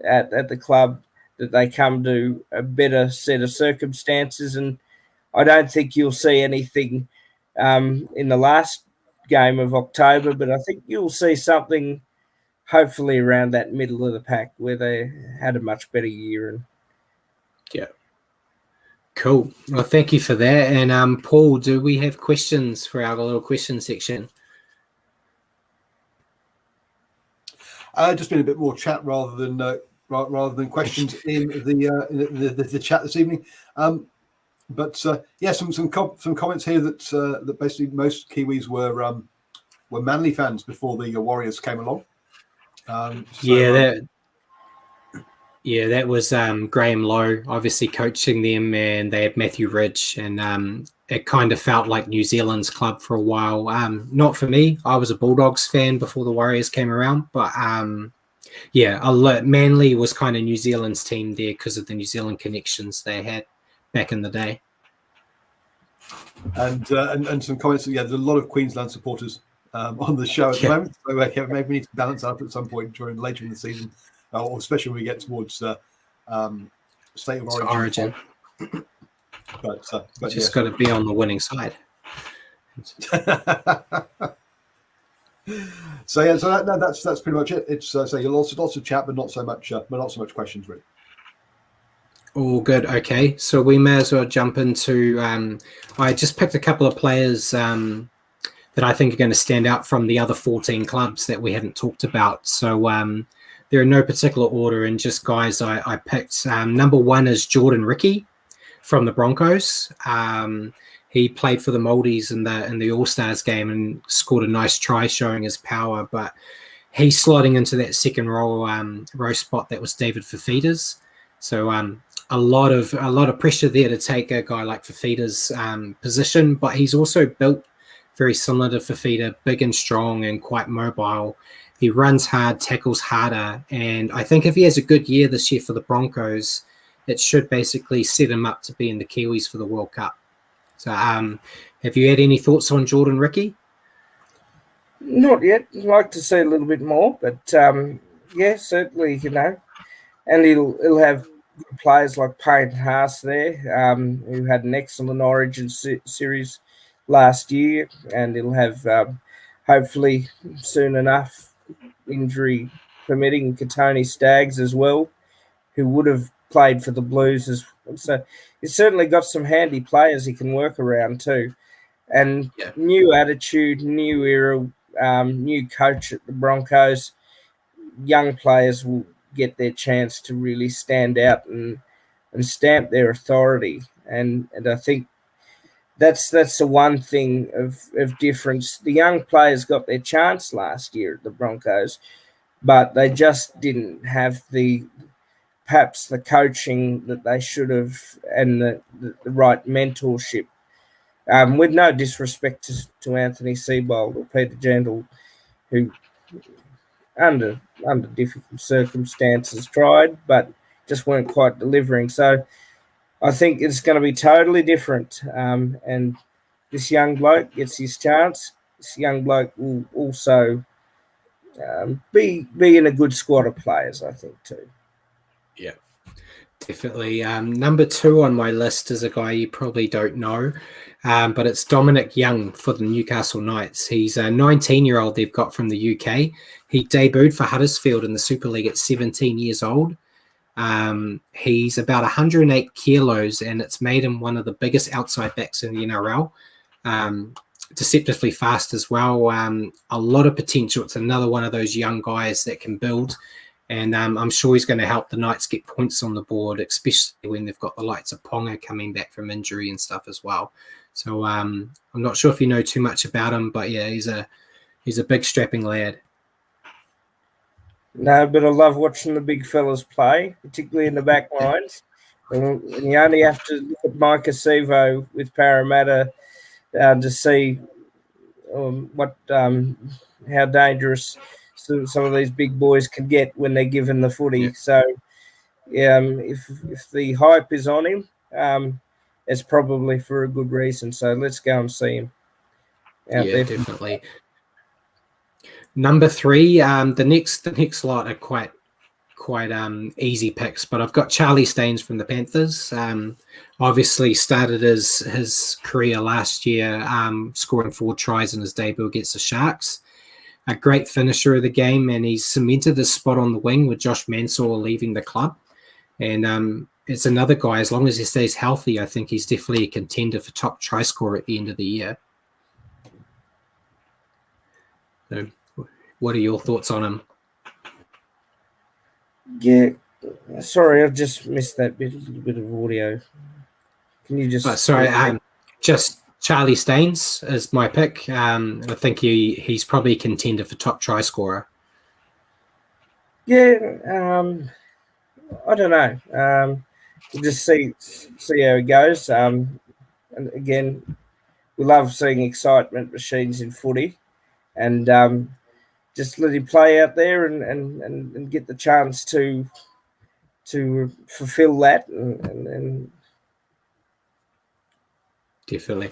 at the club that they come to a better set of circumstances, and I don't think you'll see anything in the last game of October, but I think you'll see something hopefully around that middle of the pack where they had a much better year. And yeah, cool. Well, thank you for that. And Paul, do we have questions for our little question section? Just been a bit more chat rather than questions in the chat this evening. But some comments here that basically most Kiwis were Manly fans before the Warriors came along. That was Graham Lowe obviously coaching them, and they had Matthew Ridge, and it kind of felt like New Zealand's club for a while. Not for me. I was a Bulldogs fan before the Warriors came around, but Manly was kind of New Zealand's team there because of the New Zealand connections they had back in the day. And some comments. Yeah, there's a lot of Queensland supporters on the show at the moment. So maybe we need to balance up at some point later in the season, or especially when we get towards state of origin. But just got to be on the winning side. That's pretty much it. It's lots of chat, but not so much questions really. All good. Okay, so we may as well jump into. I just picked a couple of players that I think are going to stand out from the other 14 clubs that we haven't talked about. So they're in no particular order, and just guys I picked. Number one is Jordan Ricky from the Broncos. He played for the Maldies in the All-Stars game and scored a nice try showing his power, but he's slotting into that second row spot that was David Fafeta's. So a lot of pressure there to take a guy like Fafeta's position, but he's also built very similar to Fafeta, big and strong and quite mobile. He runs hard, tackles harder, and I think if he has a good year this year for the Broncos, it should basically set him up to be in the Kiwis for the World Cup. So have you had any thoughts on Jordan Ricky? Not yet. I'd like to see a little bit more, but certainly, and he'll have players like Payne Haas there, who had an excellent Origin series last year, and he'll have hopefully soon enough, injury permitting, Katoni Staggs as well, who would have played for the Blues as well. So he's certainly got some handy players he can work around too. And new attitude, new era, new coach at the Broncos. Young players will get their chance to really stand out and stamp their authority. And I think that's the one thing of difference. The young players got their chance last year at the Broncos, but they just didn't have perhaps the coaching that they should have and the right mentorship. With no disrespect to Anthony Seibold or Peter Gentle, who under difficult circumstances tried, but just weren't quite delivering. So I think it's going to be totally different. And this young bloke gets his chance. This young bloke will also be in a good squad of players, I think, too. Yeah, definitely. Number 2 on my list is a guy you probably don't know, but it's Dominic Young for the Newcastle Knights. He's a 19-year-old they've got from the UK. He debuted for Huddersfield in the Super League at 17 years old. He's about 108 kilos, and it's made him one of the biggest outside backs in the NRL. Deceptively fast as well. A lot of potential. It's another one of those young guys that can build, and I'm sure he's going to help the Knights get points on the board, especially when they've got the likes of Ponga coming back from injury and stuff as well. So I'm not sure if you know too much about him, but yeah, he's a big strapping lad. No, but I love watching the big fellas play, particularly in the back lines. And you only have to look at Mike Acevo with Parramatta to see how dangerous some of these big boys can get when they're given the footy. Yeah. So, if the hype is on him, it's probably for a good reason. So let's go and see him out there. Definitely. Number 3, the next lot are quite easy picks, but I've got Charlie Staines from the Panthers. Obviously started his career last year, scoring 4 tries in his debut against the Sharks. A great finisher of the game, and he's cemented his spot on the wing with Josh Mansour leaving the club. And it's another guy, as long as he stays healthy, I think he's definitely a contender for top try scorer at the end of the year. So, what are your thoughts on him? Yeah, sorry, I just missed that little bit of audio. Can you just? Just Charlie Staines is my pick. I think he's probably a contender for top try scorer. Yeah, I don't know. We'll just see how it goes. And again, we love seeing excitement machines in footy, and just let him play out there and get the chance to fulfill that. And definitely.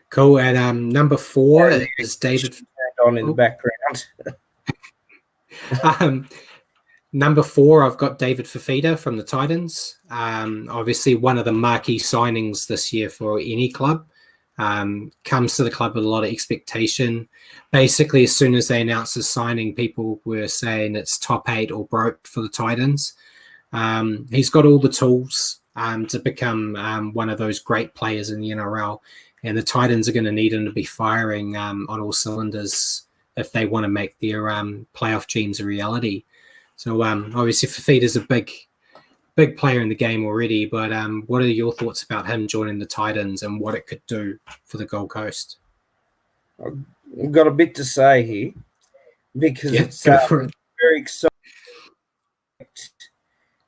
Cool. And number 4 is David. On in the background. Number 4, I've got David Fafeta from the Titans. Obviously, one of the marquee signings this year for any club. Comes to the club with a lot of expectation. Basically, as soon as they announced his signing, people were saying it's top 8 or broke for the Titans. He's got all the tools to become one of those great players in the NRL, and the Titans are going to need him to be firing on all cylinders if they want to make their playoff dreams a reality. So obviously Fafita's a big player in the game already, but what are your thoughts about him joining the Titans and what it could do for the Gold Coast? I've got a bit to say here because it's very exciting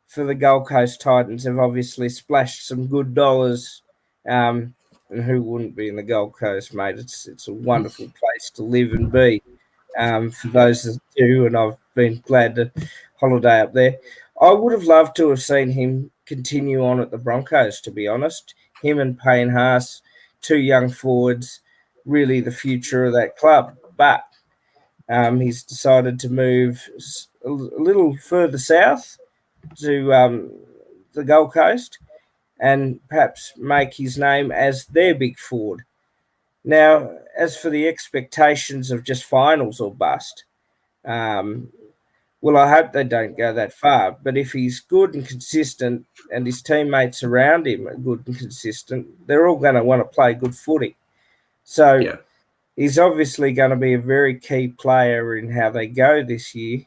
for the Gold Coast Titans. Have obviously splashed some good dollars, and who wouldn't be in the Gold Coast, mate? It's a wonderful place to live and be. For those that do, and I've been glad to holiday up there. I would have loved to have seen him continue on at the Broncos, to be honest. Him and Payne Haas, 2 young forwards, really the future of that club. But he's decided to move a little further south to the Gold Coast and perhaps make his name as their big forward. Now, as for the expectations of just finals or bust, well, I hope they don't go that far. But if he's good and consistent and his teammates around him are good and consistent, they're all going to want to play good footy. So he's obviously going to be a very key player in how they go this year.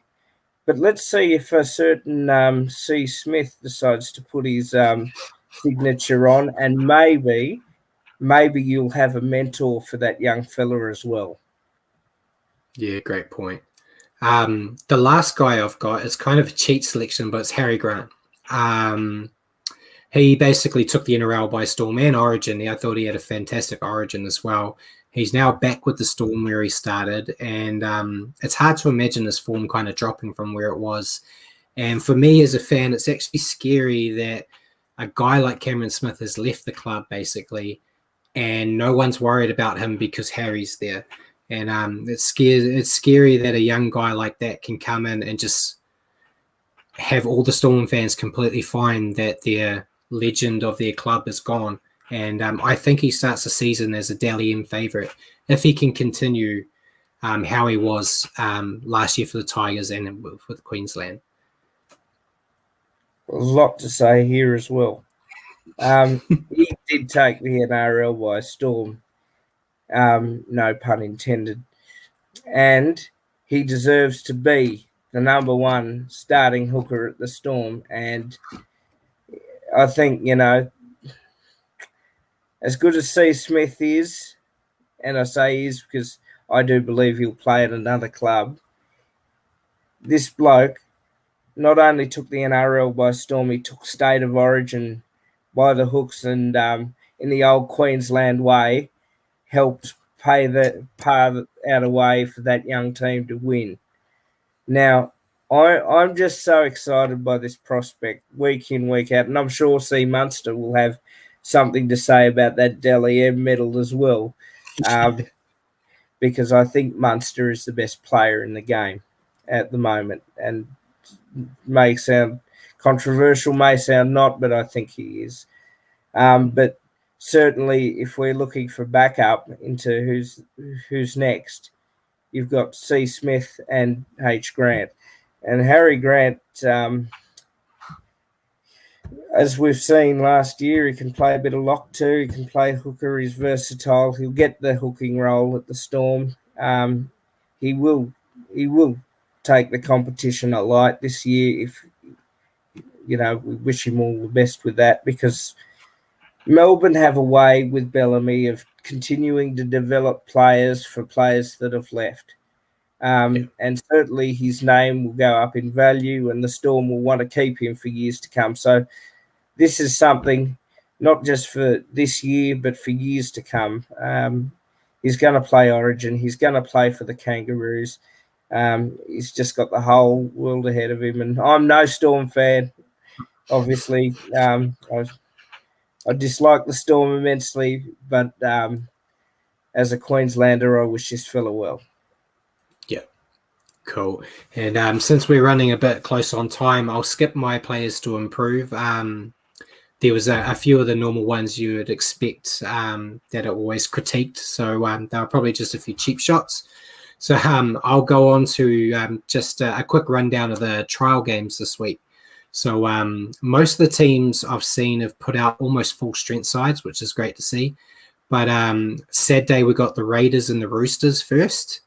But let's see if a certain C. Smith decides to put his signature on and maybe maybe you'll have a mentor for that young fella as well. Yeah, great point. The last guy I've got is kind of a cheat selection, but it's Harry Grant. He basically took the NRL by storm and Origin. I thought he had a fantastic Origin as well. He's now back with the Storm where he started, and it's hard to imagine his form kind of dropping from where it was. And for me as a fan, it's actually scary that a guy like Cameron Smith has left the club basically, and no one's worried about him because Harry's there. And it's scary that a young guy like that can come in and just have all the Storm fans completely fine that their legend of their club is gone. And I think he starts the season as a Dally M favourite if he can continue how he was last year for the Tigers and with Queensland. A lot to say here as well. He did take the NRL by storm, no pun intended, and he deserves to be the number one starting hooker at the Storm. And I think, as good as C. Smith is, and I say is because I do believe he'll play at another club, this bloke not only took the NRL by storm, he took State of Origin by the hooks, and in the old Queensland way, helped pay the part out of way for that young team to win. Now, I'm just so excited by this prospect week in, week out, and I'm sure C. Munster will have something to say about that Dally M medal as well, because I think Munster is the best player in the game at the moment, and may sound controversial, may sound not, but I think he is. But certainly, if we're looking for backup into who's next, you've got C. Smith and H. Grant. And Harry Grant, as we've seen last year, he can play a bit of lock too. He can play hooker. He's versatile. He'll get the hooking role at the Storm. He will take the competition at light this year. If we wish him all the best with that, because Melbourne have a way with Bellamy of continuing to develop players for players that have left. And certainly his name will go up in value, and the Storm will want to keep him for years to come. So this is something not just for this year, but for years to come. He's going to play Origin. He's going to play for the Kangaroos. He's just got the whole world ahead of him. And I'm no Storm fan, obviously. I dislike the Storm immensely, but as a Queenslander, I wish this fella well. Cool. And since we're running a bit close on time, I'll skip my players to improve. There was a few of the normal ones you would expect that are always critiqued. So they were probably just a few cheap shots. So I'll go on to just a quick rundown of the trial games this week. So most of the teams I've seen have put out almost full strength sides, which is great to see. But Saturday, we got the Raiders and the Roosters first.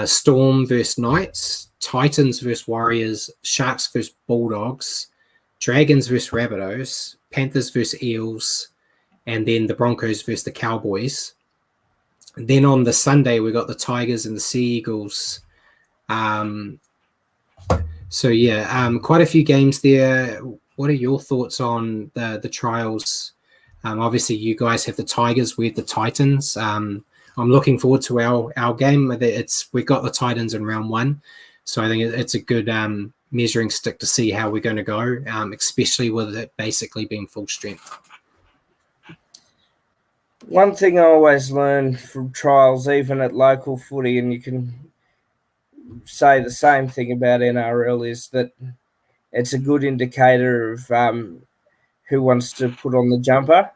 Storm versus Knights, Titans versus Warriors, Sharks versus Bulldogs, Dragons versus Rabbitohs, Panthers versus Eels, and then the Broncos versus the Cowboys. And then on the Sunday, we got the Tigers and the Sea Eagles. Quite a few games there. What are your thoughts on the trials? Obviously, you guys have the Tigers, we have the Titans. I'm looking forward to our game. We got the Titans in round one, so I think it's a good measuring stick to see how we're going to go, especially with it basically being full strength. One thing I always learn from trials, even at local footy, and you can say the same thing about NRL, is that it's a good indicator of who wants to put on the jumper.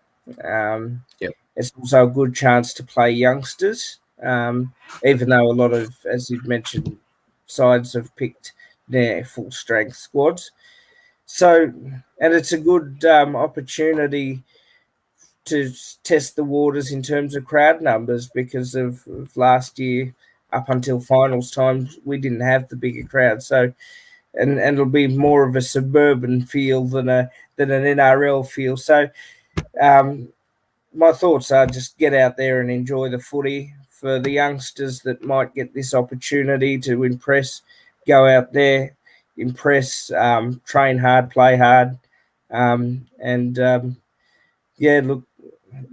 It's also a good chance to play youngsters, even though a lot of, as you've mentioned, sides have picked their full strength squads. So, and it's a good opportunity to test the waters in terms of crowd numbers, because of last year up until finals time, we didn't have the bigger crowd. So, and it'll be more of a suburban feel than an NRL feel. So, my thoughts are just get out there and enjoy the footy. For the youngsters that might get this opportunity to impress, go out there, impress, train hard, play hard, look,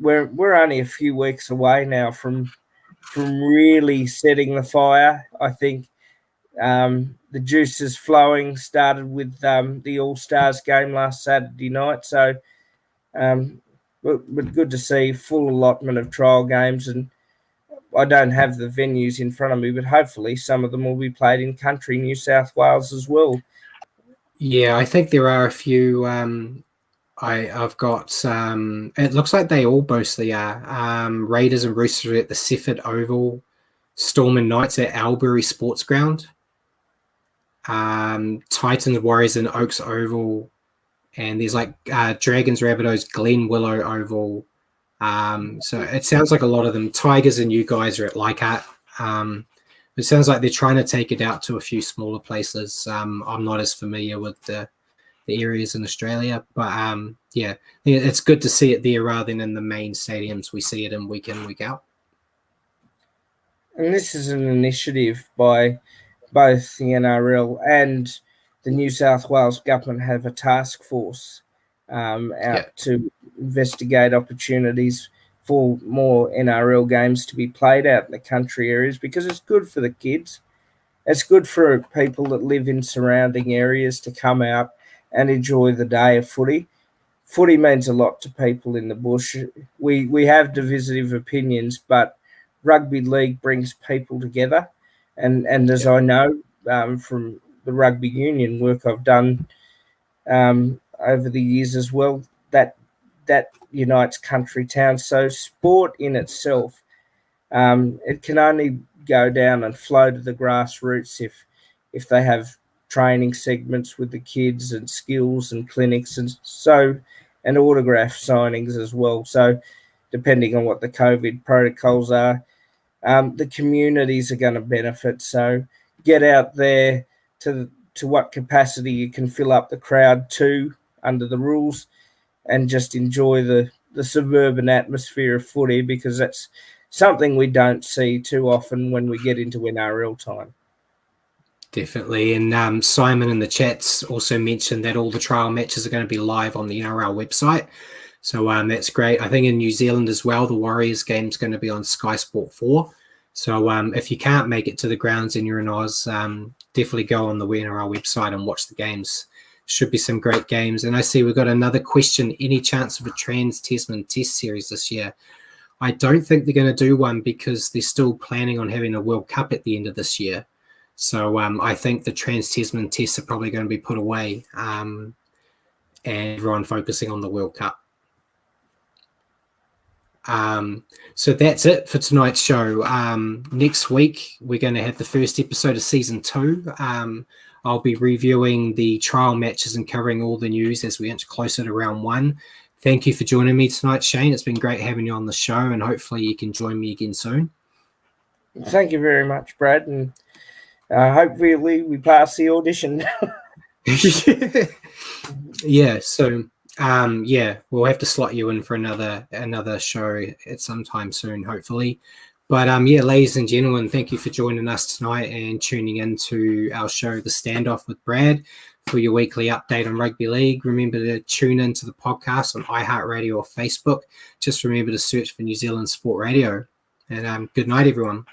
we're only a few weeks away now from really setting the fire. I think the juice is flowing. Started with the All Stars game last Saturday night, so but good to see full allotment of trial games. And I don't have the venues in front of me, but hopefully some of them will be played in country New South Wales as well. Yeah, I think there are a few. I've got it looks like they all mostly are. Raiders and Roosters at the Sefford Oval, Storm and Knights at Albury Sports Ground, Titans Warriors in Oaks Oval, and there's like Dragons Rabbitohs Glen Willow Oval. So it sounds like a lot of them. Tigers and you guys are at Leichhardt. It sounds like they're trying to take it out to a few smaller places. I'm not as familiar with the areas in Australia, but yeah, it's good to see it there rather than in the main stadiums. We see it in, week out. And this is an initiative by both the NRL and the New South Wales government. Have a task force out to investigate opportunities for more NRL games to be played out in the country areas, because it's good for the kids. It's good for people that live in surrounding areas to come out and enjoy the day of footy. Footy means a lot to people in the bush. We have divisive opinions, but rugby league brings people together. And as I know from the rugby union work I've done over the years as well, that unites country towns. So sport in itself, it can only go down and flow to the grassroots if they have training segments with the kids and skills and clinics and autograph signings as well. So depending on what the COVID protocols are, the communities are going to benefit. So get out there to what capacity you can fill up the crowd to under the rules, and just enjoy the suburban atmosphere of footy, because that's something we don't see too often when we get into NRL time. Definitely. And Simon in the chats also mentioned that all the trial matches are going to be live on the NRL website. So that's great. I think in New Zealand as well, the Warriors game is going to be on Sky Sport 4. So if you can't make it to the grounds and you're in Oz, definitely go on the NRL website and watch the games. Should be some great games. And I see we've got another question. Any chance of a Trans-Tasman Test series this year? I don't think they're going to do one, because they're still planning on having a World Cup at the end of this year. So I think the Trans-Tasman tests are probably going to be put away, and everyone focusing on the World Cup. So that's it for tonight's show. Next week, we're going to have the first episode of season 2. I'll be reviewing the trial matches and covering all the news as we inch closer to round 1. Thank you for joining me tonight, Shane. It's been great having you on the show, and hopefully you can join me again soon. Thank you very much, Brad, and hopefully we pass the audition. Yeah, so we'll have to slot you in for another show at some time soon, hopefully. But ladies and gentlemen, thank you for joining us tonight and tuning into our show, The Standoff with Brad, for your weekly update on rugby league. Remember to tune into the podcast on iHeartRadio or Facebook. Just remember to search for New Zealand Sport Radio. And good night, everyone.